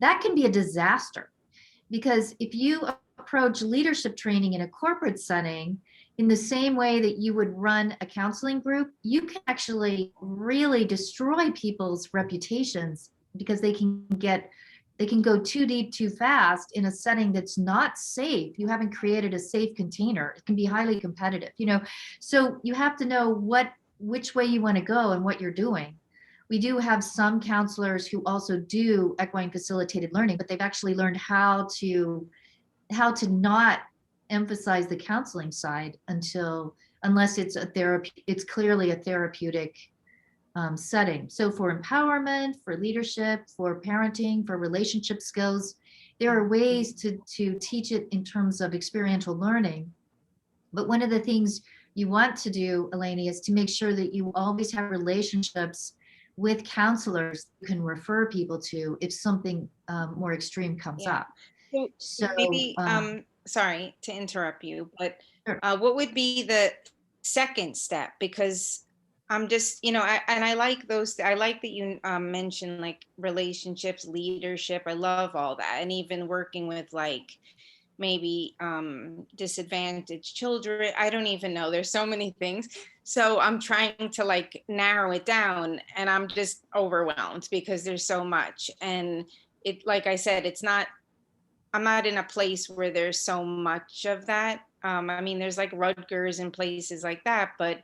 That can be a disaster because if you approach leadership training in a corporate setting in the same way that you would run a counseling group, you can actually really destroy people's reputations because they can go too deep too fast in a setting that's not safe. You haven't created a safe container. It can be highly competitive, so you have to know which way you want to go and what you're doing. We do have some counselors who also do equine facilitated learning, but they've actually learned how to not emphasize the counseling side unless it's clearly a therapeutic setting. So for empowerment, for leadership, for parenting, for relationship skills, there are ways to teach it in terms of experiential learning. But one of the things you want to do, Eleni, is to make sure that you always have relationships with counselors you can refer people to if something more extreme comes yeah. up. So So maybe sorry to interrupt you, but Sure. what would be the second step? Because I'm just, I like those. I like that you mentioned like relationships, leadership. I love all that, and even working with like maybe disadvantaged children. I don't even know. There's so many things. So I'm trying to like narrow it down, and I'm just overwhelmed because there's so much. And it, like I said, I'm not in a place where there's so much of that. I mean, there's like Rutgers and places like that, but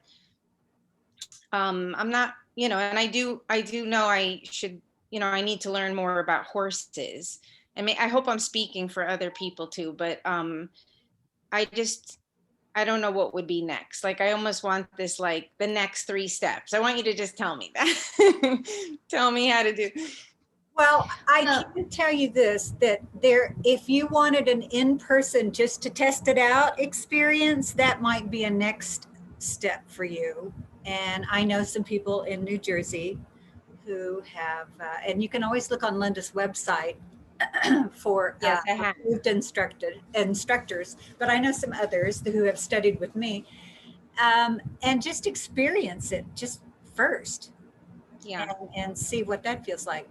I'm not, and I do know I should, I need to learn more about horses. I mean, I hope I'm speaking for other people too, but I just, I don't know what would be next. Like, I almost want this, like the next 3 steps. I want you to just tell me that. Tell me how to do. Well, I can tell you this, that if you wanted an in-person just to test it out experience, that might be a next step for you. And I know some people in New Jersey who have, and you can always look on Linda's website for Yes, I have. approved instructors, but I know some others who have studied with me, and just experience it just first, Yeah. and see what that feels like.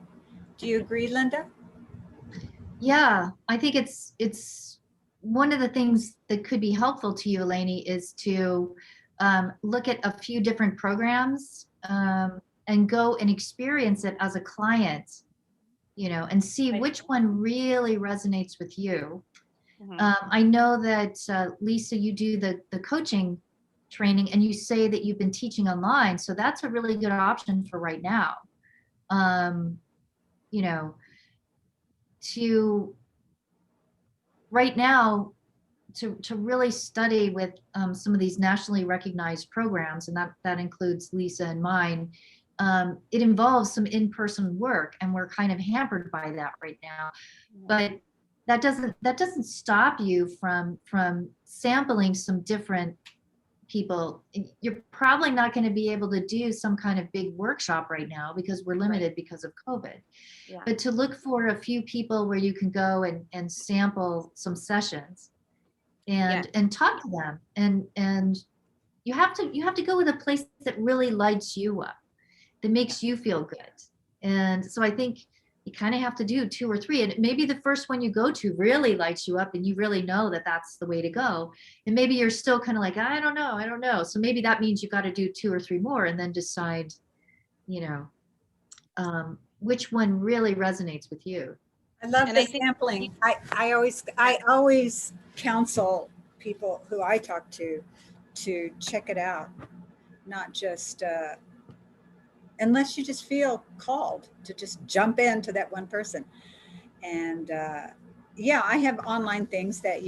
Do you agree, Linda? yeah, I think it's one of the things that could be helpful to you, Eleni, is to look at a few different programs and go and experience it as a client, and see Right. which one really resonates with you. Mhm. I know that Lisa, you do the coaching training, and you say that you've been teaching online, so that's a really good option for right now. You know, to right now to really study with some of these nationally recognized programs, and that includes Lisa and mine. It involves some in-person work, and we're kind of hampered by that right now. But that doesn't stop you from sampling some different people. You're probably not going to be able to do some kind of big workshop right now because we're limited because of COVID. Yeah. But to look for a few people where you can go and sample some sessions and talk to them, and you have to go with a place that really lights you up, that makes you feel good. And so I think you kind of have to do 2 or 3, and maybe the first one you go to really lights you up and you really know that that's the way to go, and maybe you're still kind of like, I don't know, so maybe that means you got to do 2 or 3 more and then decide, you know, which one really resonates with you. I love And the I think- sampling. I always counsel people who I talk to check it out, not just unless you just feel called to just jump into that one person. And yeah, I have online things that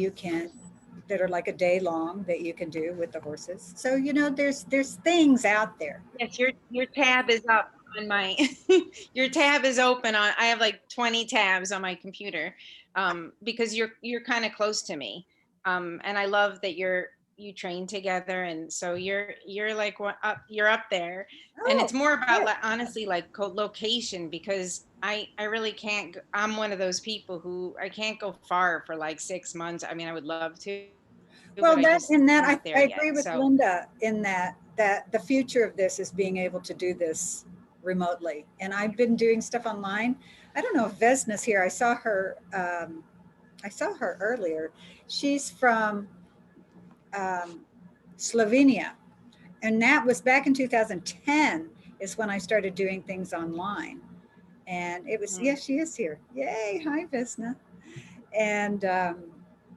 that are like a day long that you can do with the horses. So, you know, there's things out there. Yes, your tab is up on my, your tab is open on, I have like 20 tabs on my computer, because you're kind of close to me. And I love that you train together. And so you're like you're up there. And it's Oh, more about good. like, honestly, like location, because I really can't, I'm one of those people who I can't go far for like 6 months. I mean, I would love to. Well, but that in that not I there agree yet. with So Linda in that the future of this is being able to do this remotely. And I've been doing stuff online. I don't know if Vesna's here. I saw her earlier. She's from Slovenia, and that was back in 2010 is when I started doing things online. And it was, yeah, she is here. Yay. Hi, Vesna. And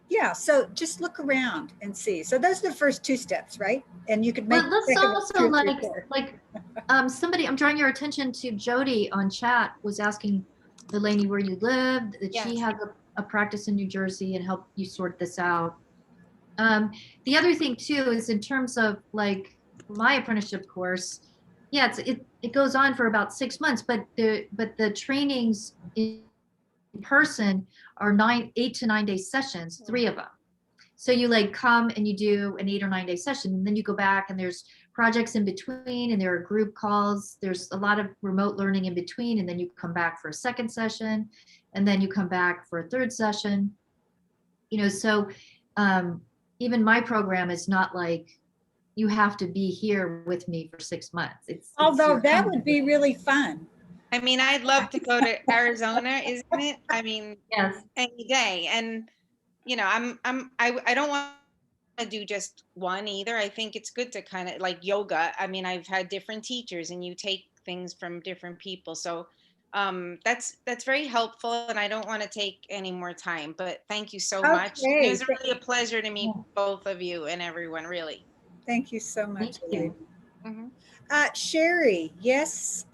yeah, so just look around and see. So those are the first 2 steps, right? And you could make But let's the second one also 2, 3, 4. somebody, I'm drawing your attention to Jody on chat, was asking Delaney where you lived, that she Yes. has a practice in New Jersey, and help you sort this out. The other thing too is in terms of like my apprenticeship course, yeah, it goes on for about 6 months, but the trainings in person are 8 to 9 day sessions, 3 of them. So you like come and you do an 8 or 9 day session, and then you go back and there's projects in between, and there are group calls. There's a lot of remote learning in between, and then you come back for a second session, and then you come back for a third session. You know, so even my program is not like you have to be here with me for 6 months. Although you're that coming would be with- really fun. I mean, I'd love to go to Arizona, isn't it? I mean, Yes. any day. And you know, I don't want to do just one either. I think it's good to kind of like yoga. I mean, I've had different teachers, and you take things from different people. So that's very helpful, and I don't want to take any more time, but thank you so much. Okay. It was really a pleasure to meet both of you and everyone, really. Thank you so much, Thank you. Elaine. Mhm. Sherry, yes.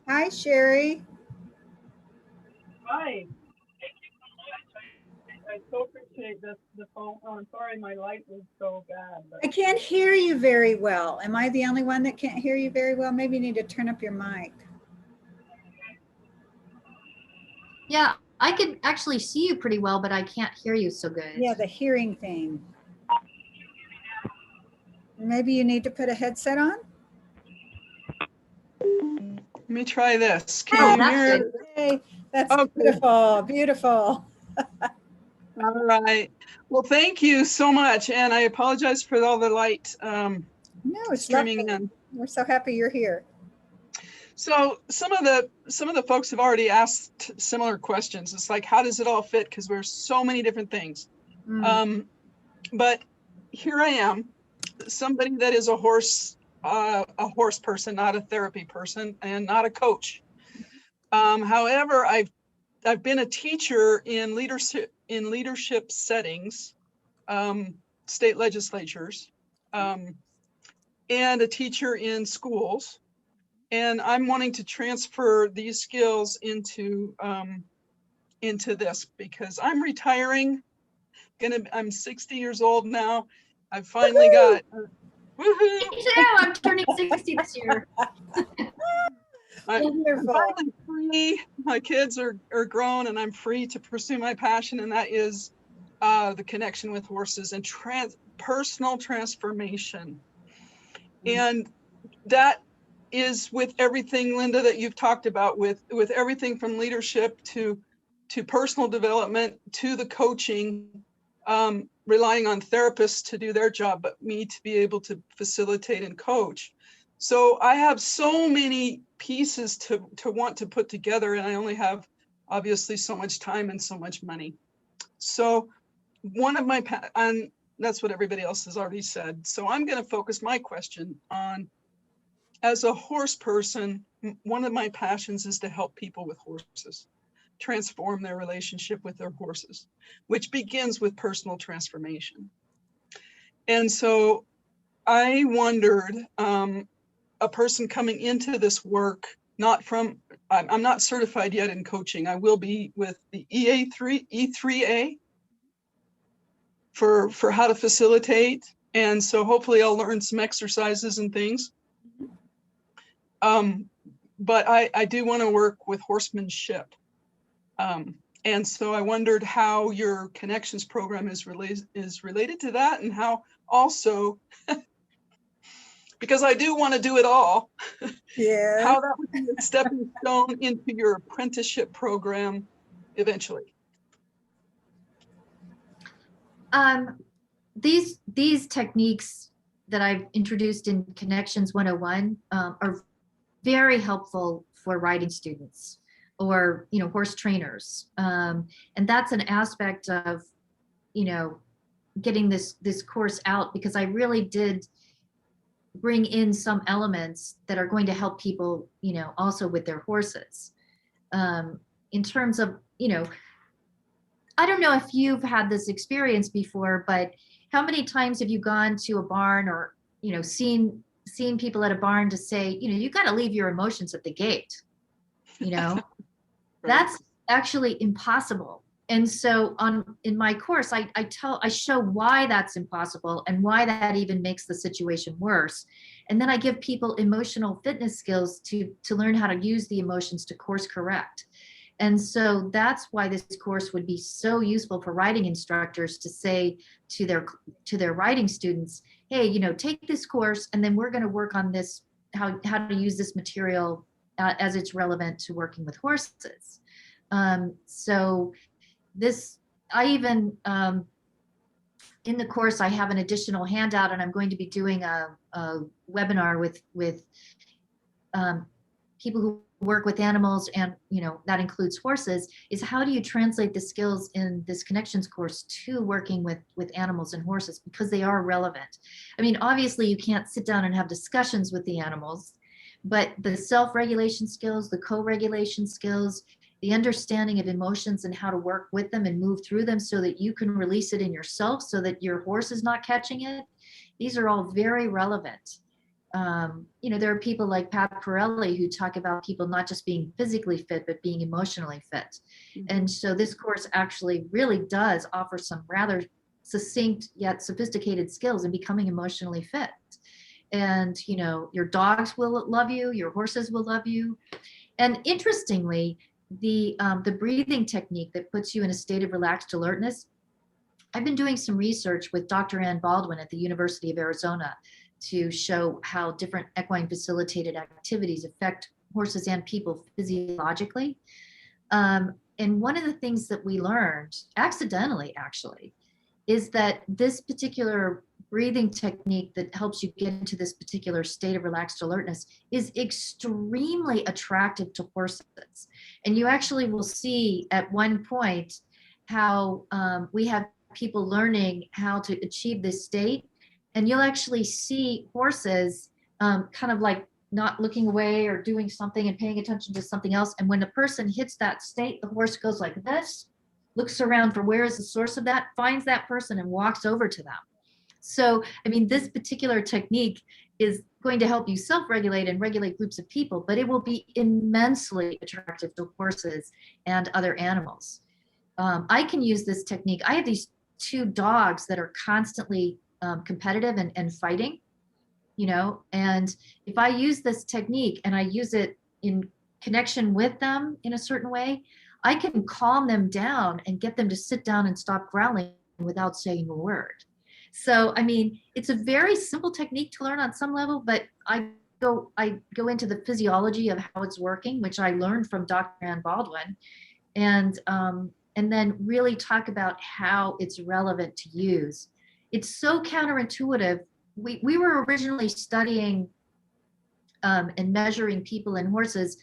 Hi, Sherry. Hi. I so appreciate the phone. Oh, I'm sorry, my light was so bad. I But can't hear you very well. Am I the only one that can't hear you very well? Maybe you need to turn up your mic. Yeah, I could actually see you pretty well, but I can't hear you so good. Yeah, the hearing thing. Maybe you need to put a headset on? let me try this. Oh, Can you that's hear? good. Hey, that's Okay. beautiful, beautiful. All right. Well, thank you so much, and I apologize for all the light No, it's streaming lovely. in. We're so happy you're here. So some of the folks have already asked similar questions. It's like, how does it all fit? Because we're so many different things. But here I am, somebody that is a horse person, not a therapy person, and not a coach. However, I've been a teacher in leadership settings, state legislatures, and a teacher in schools. And I'm wanting to transfer these skills into this because I'm retiring. I'm 60 years old now. I've finally got woohoo. Me too. I'm turning 60 this year. I'm Wonderful. finally free. My kids are grown, and I'm free to pursue my passion, and that is the connection with horses and personal transformation. And that is with everything, Linda, that you've talked about, with everything from leadership to personal development to the coaching, relying on therapists to do their job, but me to be able to facilitate and coach. So I have so many pieces to want to put together, and I only have obviously so much time and so much money. So one of my, and that's what everybody else has already said. So I'm going to focus my question on, as a horse person, one of my passions is to help people with horses transform their relationship with their horses, which begins with personal transformation. And so I wondered, a person coming into this work, I'm not certified yet in coaching. I will be with the E3A for how to facilitate. And so hopefully I'll learn some exercises and things. But I do want to work with horsemanship. And so I wondered how your connections program is related to that, and how also, because I do want to do it all, Yeah. how that would be a stepping stone into your apprenticeship program eventually. These techniques that I've introduced in Connections 101 are very helpful for riding students or, you know, horse trainers. And that's an aspect of, you know, getting this course out, because I really did bring in some elements that are going to help people, you know, also with their horses. In terms of, you know, I don't know if you've had this experience before, but how many times have you gone to a barn or, you know, seen people at a barn to say, you know, you got to leave your emotions at the gate, you know? That's actually impossible. And so in my course, I show why that's impossible and why that even makes the situation worse. And then I give people emotional fitness skills to learn how to use the emotions to course correct. And so that's why this course would be so useful for riding instructors to say to their riding students, hey, you know, take this course, and then we're going to work on this, how to use this material as it's relevant to working with horses. So this, I even, in the course, I have an additional handout, and I'm going to be doing a webinar with people who work with animals, and, you know, that includes horses, is how do you translate the skills in this connections course to working with animals and horses, because they are relevant. I mean, obviously you can't sit down and have discussions with the animals, but the self-regulation skills, the co-regulation skills, the understanding of emotions and how to work with them and move through them so that you can release it in yourself so that your horse is not catching it. These are all very relevant. You know, there are people like Pat Pirelli who talk about people not just being physically fit, but being emotionally fit. And so this course actually really does offer some rather succinct yet sophisticated skills in becoming emotionally fit. And, you know, your dogs will love you, your horses will love you. And interestingly, the breathing technique that puts you in a state of relaxed alertness, I've been doing some research with Dr. Ann Baldwin at the University of Arizona to show how different equine facilitated activities affect horses and people physiologically. And one of the things that we learned, accidentally actually, is that this particular breathing technique that helps you get into this particular state of relaxed alertness is extremely attractive to horses. And you actually will see at one point how we have people learning how to achieve this state. And you'll actually see horses kind of like not looking away or doing something and paying attention to something else. And when the person hits that state, the horse goes like this, looks around for where is the source of that, finds that person and walks over to them. So, I mean, this particular technique is going to help you self-regulate and regulate groups of people, but it will be immensely attractive to horses and other animals. I can use this technique. I have these two dogs that are constantly competitive and fighting, you know, and if I use this technique and I use it in connection with them in a certain way, I can calm them down and get them to sit down and stop growling without saying a word. So, I mean, it's a very simple technique to learn on some level, but I go into the physiology of how it's working, which I learned from Dr. Ann Baldwin, and then really talk about how it's relevant to use. It's so counterintuitive. We were originally studying and measuring people and horses,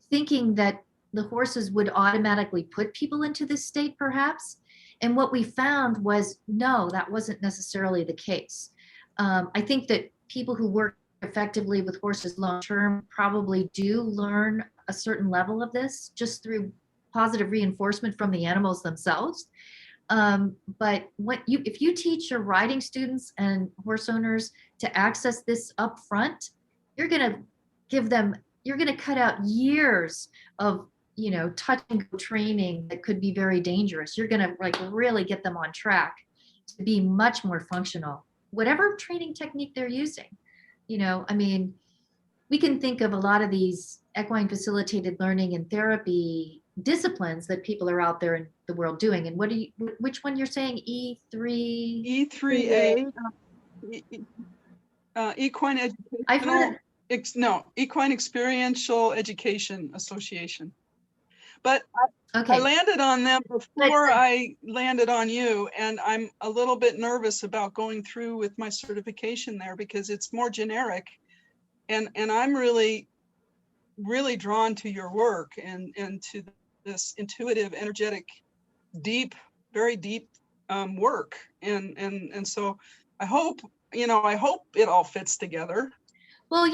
thinking that the horses would automatically put people into this state, perhaps. And what we found was, no, that wasn't necessarily the case. I think that people who work effectively with horses long term probably do learn a certain level of this just through positive reinforcement from the animals themselves. But if you teach your riding students and horse owners to access this up front, you're going to cut out years of touch and go training that could be very dangerous. You're going to like really get them on track to be much more functional, whatever training technique they're using. I mean, we can think of a lot of these equine facilitated learning and therapy disciplines that people are out there in the world doing. And which one you're saying? E3? E3A, Equine Educational. I've heard. Equine Experiential Education Association. But Okay. I landed on them before I landed on you, and I'm a little bit nervous about going through with my certification there because it's more generic, and I'm really drawn to your work and to this intuitive, energetic, deep, very deep work, and so I hope it all fits together. Well,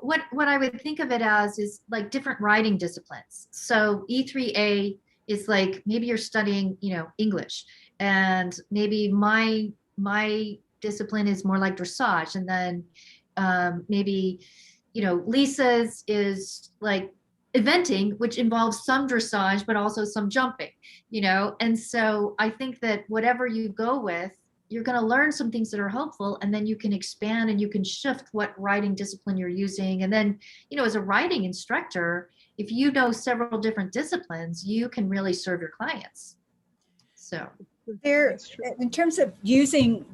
what I would think of it as is like different riding disciplines. So E3A is like maybe you're studying, English, and maybe my discipline is more like dressage, and then maybe Lisa's is like eventing, which involves some dressage but also some jumping, and so I think that whatever you go with, you're going to learn some things that are helpful, and then you can expand and you can shift what riding discipline you're using. And then, as a riding instructor, if you know several different disciplines, you can really serve your clients. So There, in terms of using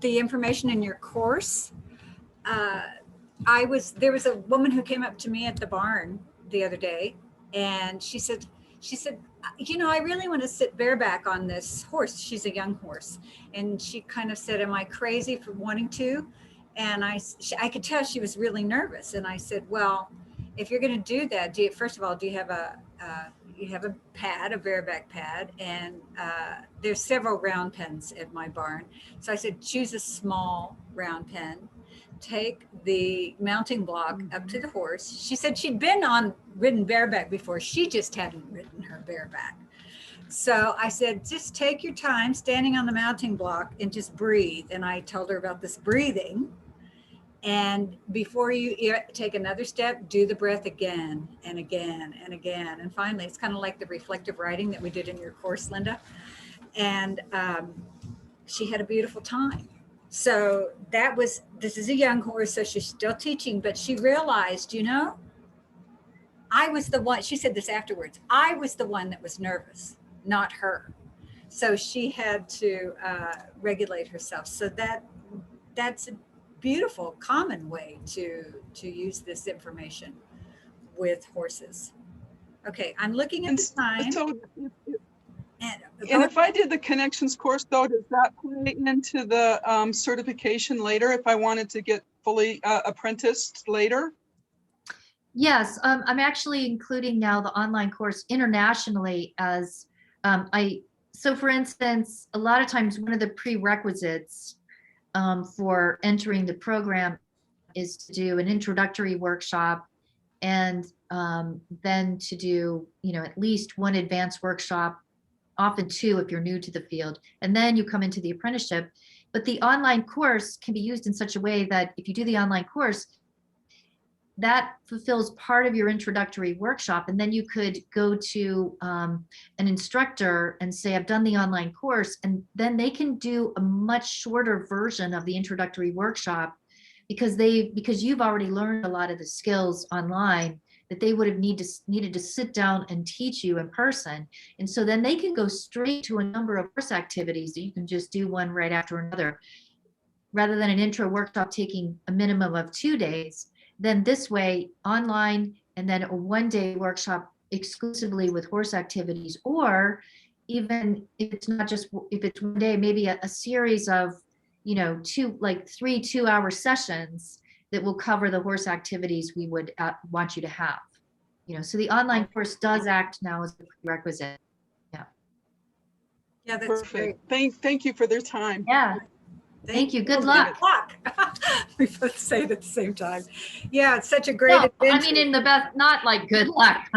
the information in your course, there was a woman who came up to me at the barn the other day, and she said, I really want to sit bareback on this horse. She's a young horse. And she kind of said, am I crazy for wanting to? And I could tell she was really nervous. And I said, well, if you're going to do that, first of all, do you have a pad, a bareback pad? And there's several round pens at my barn. So I said, choose a small round pen. Take the mounting block up to the horse. She said she'd been ridden bareback before. She just hadn't ridden her bareback. So I said, just take your time standing on the mounting block and just breathe. And I told her about this breathing. And before you take another step, do the breath again and again and again. And finally, it's kind of like the reflective writing that we did in your course, Linda. And she had a beautiful time. So this is a young horse, so she's still teaching, but she realized, I was the one, she said this afterwards, I was the one that was nervous, not her. So she had to regulate herself. So that's a beautiful, common way to use this information with horses. Okay, I'm looking at the time. And if I did the connections course, though, does that play into the certification later if I wanted to get fully apprenticed later? Yes, I'm actually including now the online course internationally as so for instance, a lot of times one of the prerequisites for entering the program is to do an introductory workshop, and then to do, at least one advanced workshop, often two if you're new to the field, and then you come into the apprenticeship. But the online course can be used in such a way that if you do the online course, that fulfills part of your introductory workshop, and then you could go to an instructor and say, I've done the online course, and then they can do a much shorter version of the introductory workshop because you've already learned a lot of the skills online. that they would have needed to sit down and teach you in person. And so then they can go straight to a number of course activities that you can just do one right after another, rather than an intro workshop taking a minimum of 2 days. Then this way, online, and then a 1-day workshop exclusively with horse activities, or even if it's not just, if it's 1 day, maybe a series of, you know, 3 2-hour sessions that will cover the horse activities we would want you to have. You know, so the online course does act now as a prerequisite. Yeah, that's great. Perfect. Thank you for their time. Yeah. Thank you. Good Good luck. luck. We both say it at the same time. Yeah, it's such a great No, I adventure. mean, in the best, not like good luck.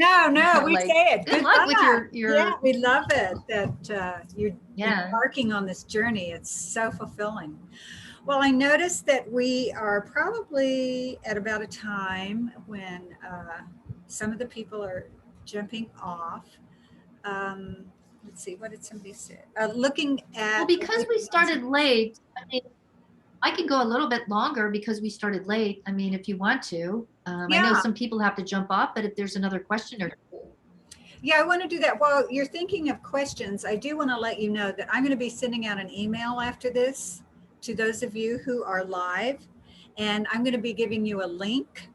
No, we like, say it. good luck with your Yeah, we love it that you're Yeah. embarking on this journey. It's so fulfilling. Well, I noticed that we are probably at about a time when some of the people are jumping off. Let's see, what did somebody say? Looking at. Well, because we started late, I mean, I can go a little bit longer because we started late. I mean, if you want to. I know Yeah. some people have to jump off, but if there's another question or two. Yeah, I want to do that. While you're thinking of questions, I do want to let you know that I'm going to be sending out an email after this to those of you who are live. And I'm going to be giving you a link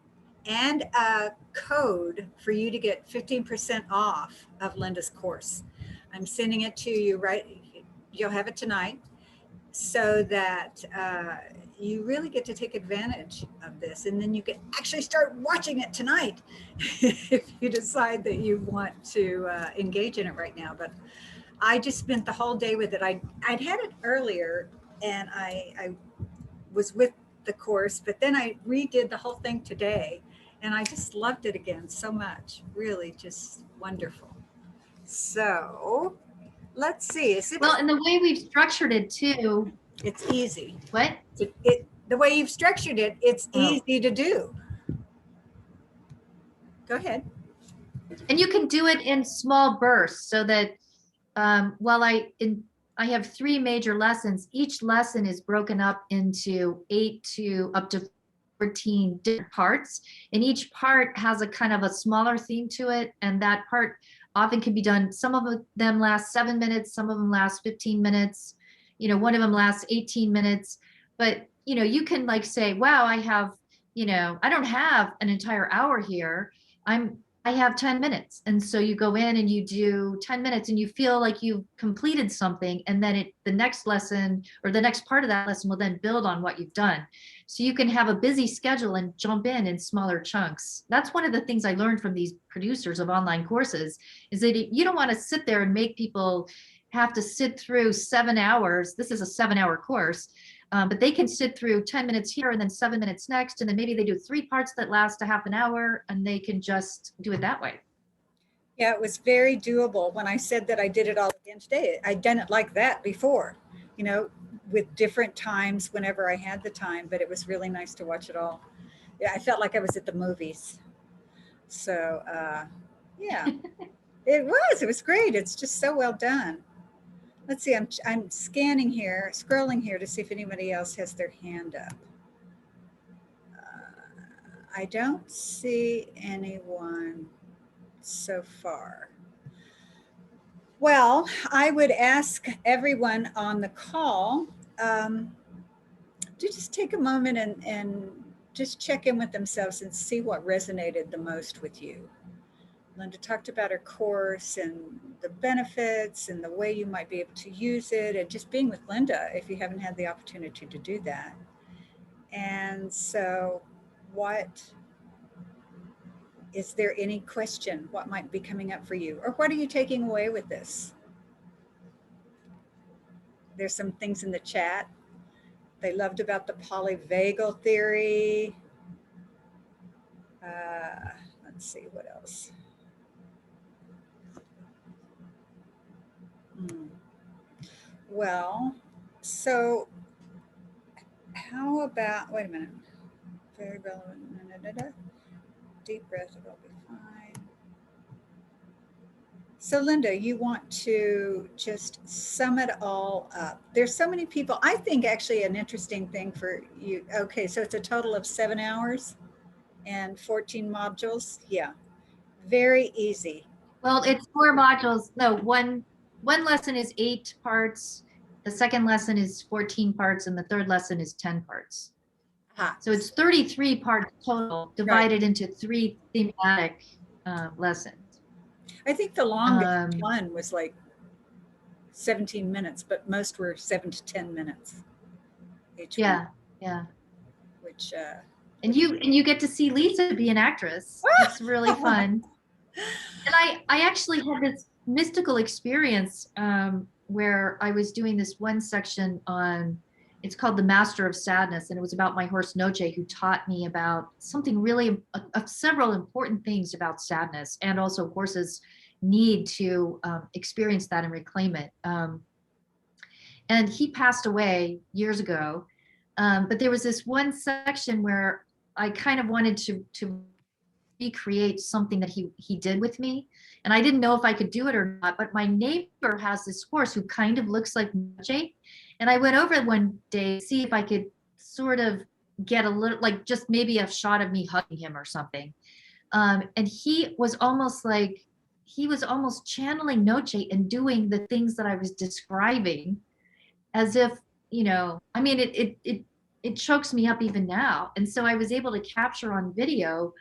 and a code for you to get 15% off of Linda's course. I'm sending it to you right. You'll have it tonight, so that you really get to take advantage of this. And then you can actually start watching it tonight if you decide that you want to engage in it right now. But I just spent the whole day with it. I'd had it earlier, and I was with the course, but then I redid the whole thing today, and I just loved it again so much. Really just wonderful. So let's see. Well, and the way we've structured it too. It's easy. What? The way you've structured it, it's Oh. easy to do. Go ahead. And you can do it in small bursts, so that while I have 3 major lessons, each lesson is broken up into 8 to up to 14 different parts, and each part has a kind of a smaller theme to it, and that part often can be done. Some of them last 7 minutes, some of them last 15 minutes, you know, one of them lasts 18 minutes. But you know, you can like say, wow, I have, you know, I don't have an entire hour here, I have 10 minutes. And so you go in and you do 10 minutes and you feel like you've completed something. And then the next lesson or the next part of that lesson will then build on what you've done. So you can have a busy schedule and jump in smaller chunks. That's one of the things I learned from these producers of online courses, is that you don't want to sit there and make people have to sit through 7 hours. This is a 7-hour course. But they can sit through 10 minutes here and then 7 minutes next. And then maybe they do 3 parts that last a half an hour, and they can just do it that way. Yeah, it was very doable. When I said that I did it all again today, I'd done it like that before, you know, with different times whenever I had the time, but it was really nice to watch it all. Yeah, I felt like I was at the movies. So yeah, it was great. It's just so well done. Let's see, I'm scanning here, scrolling here to see if anybody else has their hand up. I don't see anyone so far. Well, I would ask everyone on the call to just take a moment and just check in with themselves and see what resonated the most with you. Linda talked about her course and the benefits and the way you might be able to use it, and just being with Linda if you haven't had the opportunity to do that. And so is there any question? What might be coming up for you? Or what are you taking away with this? There's some things in the chat they loved about the polyvagal theory. Let's see, what else? Well, so how about, wait a minute. Very relevant. Deep breath, it'll be fine. So Linda, you want to just sum it all up. There's so many people. I think actually an interesting thing for you. Okay, so it's a total of 7 hours and 14 modules. Yeah, very easy. Well, it's 4 modules. No, one lesson is 8 parts. The second lesson is 14 parts, and the third lesson is 10 parts. Aha. So it's 33 parts total, divided into 3 thematic lessons. I think the longest Um, one was like 17 minutes, but most were 7 to 10 minutes each one, Yeah, yeah. which And you get to see Lisa be an actress. It's really fun. And I actually had this mystical experience where I was doing this one section on, it's called The Master of Sadness, and it was about my horse Noche, who taught me about something really, several important things about sadness, and also horses need to experience that and reclaim it. And he passed away years ago, but there was this one section where I kind of wanted to recreate something that he did with me, and I didn't know if I could do it or not. But my neighbor has this horse who kind of looks like Noche, and I went over one day to see if I could sort of get a little, like, just maybe a shot of me hugging him or something. And he was almost channeling Noche and doing the things that I was describing, as if, I mean, it chokes me up even now. And so I was able to capture on video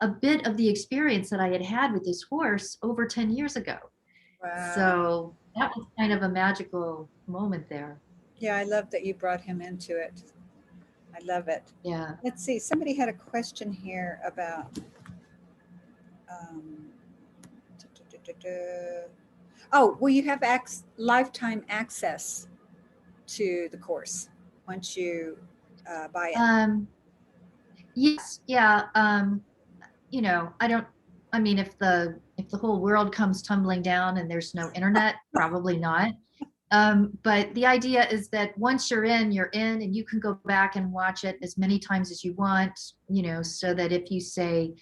a bit of the experience that I had had with this horse over 10 years ago. wow. So that was kind of a magical moment there. Yeah, I love that you brought him into it. I love it. Yeah. Let's see, somebody had a question here about oh, will you have lifetime access to the course once you buy it? Yes, yeah. I mean, if the whole world comes tumbling down and there's no internet, probably not. But the idea is that once you're in, and you can go back and watch it as many times as you want, so that if you say,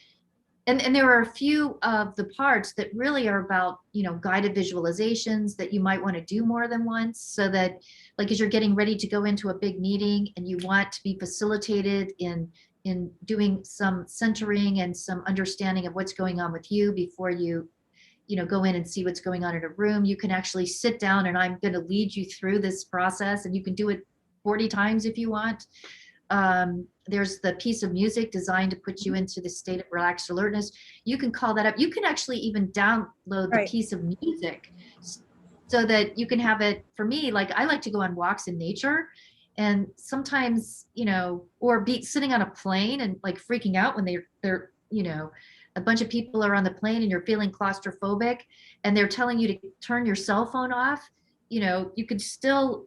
and there are a few of the parts that really are about, guided visualizations that you might want to do more than once, so that, like, as you're getting ready to go into a big meeting and you want to be facilitated in doing some centering and some understanding of what's going on with you before you go in and see what's going on in a room, you can actually sit down and I'm going to lead you through this process, and you can do it 40 times if you want. There's the piece of music designed to put you into the state of relaxed alertness. You can call that up. You can actually even download the Right. piece of music so that you can have it. For me, like, I like to go on walks in nature, and sometimes, or be sitting on a plane and like freaking out when they're a bunch of people are on the plane and you're feeling claustrophobic and they're telling you to turn your cell phone off. You could still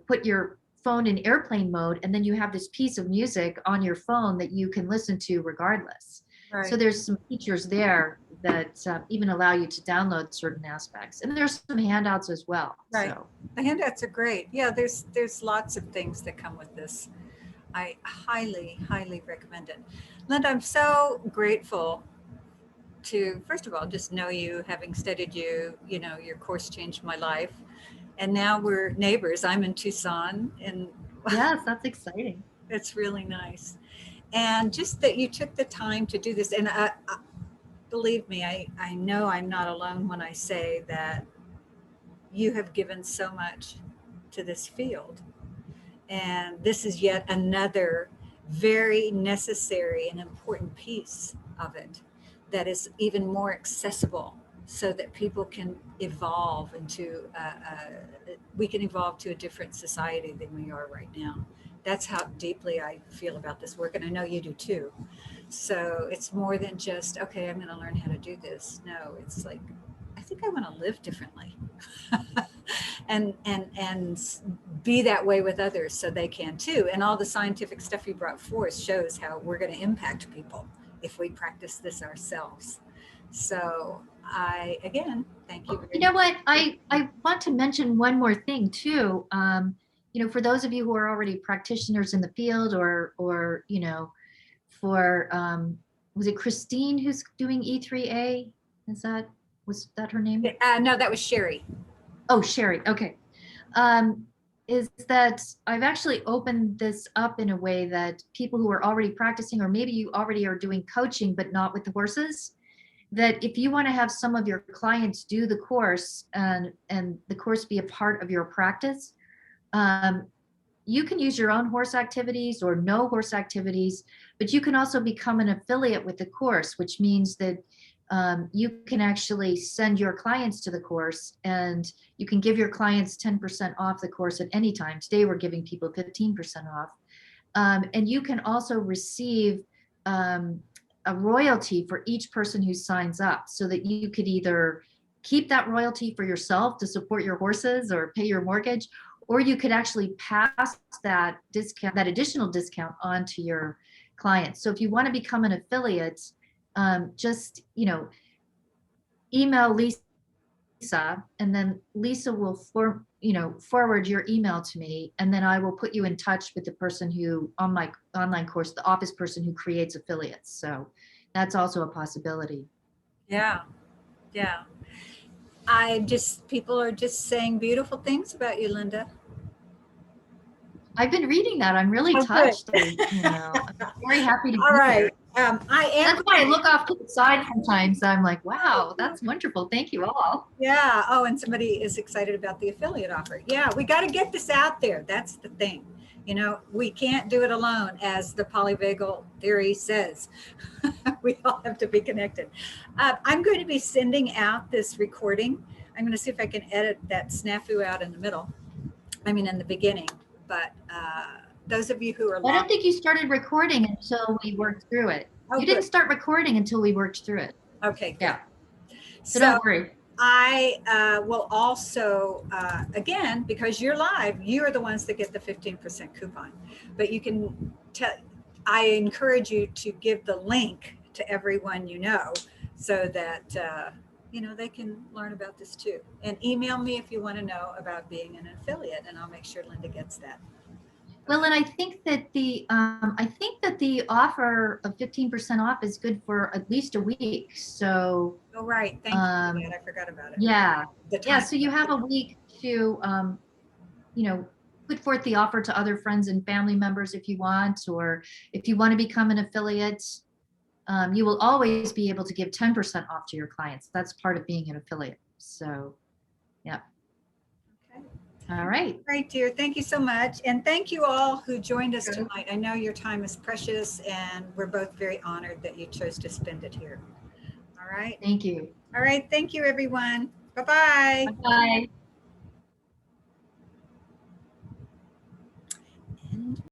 put your phone in airplane mode, and then you have this piece of music on your phone that you can listen to regardless. Right. So there's some features there that even allow you to download certain aspects, and there's some handouts as well. Right. So The handouts are great. Yeah, there's lots of things that come with this. I highly, highly recommend it. Linda, I'm so grateful to, first of all, just know you, having studied you, your course changed my life. And now we're neighbors. I'm in Tucson, and yes, that's exciting. it's really nice. And just that you took the time to do this. And believe me, I know I'm not alone when I say that you have given so much to this field. And this is yet another very necessary and important piece of it that is even more accessible, so that people can evolve into, we can evolve to a different society than we are right now. That's how deeply I feel about this work. And I know you do too. So it's more than just, okay, I'm going to learn how to do this. No, it's like, I think I want to live differently and be that way with others so they can too. And all the scientific stuff you brought forth shows how we're going to impact people if we practice this ourselves. So again, thank you. You know what? I want to mention one more thing too. For those of you who are already practitioners in the field, or for was it Christine who's doing E3A? Was that her name? No, that was Sherry. Oh, Sherry. Okay. is that I've actually opened this up in a way that people who are already practicing, or maybe you already are doing coaching, but not with the horses, that if you want to have some of your clients do the course and the course be a part of your practice, you can use your own horse activities or no horse activities, but you can also become an affiliate with the course, which means that you can actually send your clients to the course, and you can give your clients 10% off the course at any time. Today, we're giving people 15% off. And you can also receive a royalty for each person who signs up, so that you could either keep that royalty for yourself to support your horses or pay your mortgage, or you could actually pass that discount, that additional discount, on to your clients. So if you want to become an affiliate, just, email Lisa, and then Lisa will forward your email to me, and then I will put you in touch with the person who, on my online course, the office person who creates affiliates. So that's also a possibility. Yeah. Yeah. People are just saying beautiful things about you, Linda. I've been reading that. I'm really Oh, good. touched. I'm very happy to All be right. here. I am. That's why I look off to the side sometimes. I'm like, wow, that's wonderful. Thank you all. Yeah. Oh, and somebody is excited about the affiliate offer. Yeah, we got to get this out there. That's the thing. We can't do it alone, as the polyvagal theory says. We all have to be connected. I'm going to be sending out this recording. I'm going to see if I can edit that snafu out in the middle. I mean, in the beginning. But those of you who are I don't think you started recording until we worked through it. Oh, You didn't good. start recording until we worked through it. Okay, good. Yeah. So So don't worry. I will also, again, because you're live, you are the ones that get the 15% coupon. But you can I encourage you to give the link to everyone you know, so that they can learn about this too. And email me if you want to know about being an affiliate, and I'll make sure Linda gets that. Well, and I think that the offer of 15% off is good for at least a week. So Oh, right. Thank you for that. I forgot about it. yeah. The Yeah. time. So you have a week to put forth the offer to other friends and family members if you want, or if you want to become an affiliate. You will always be able to give 10% off to your clients. That's part of being an affiliate. So, yeah. Okay. All right. Great, dear. Thank you so much. And thank you all who joined us tonight. I know your time is precious, and we're both very honored that you chose to spend it here. All right. Thank you. All right. Thank you, everyone. Bye-bye. Bye.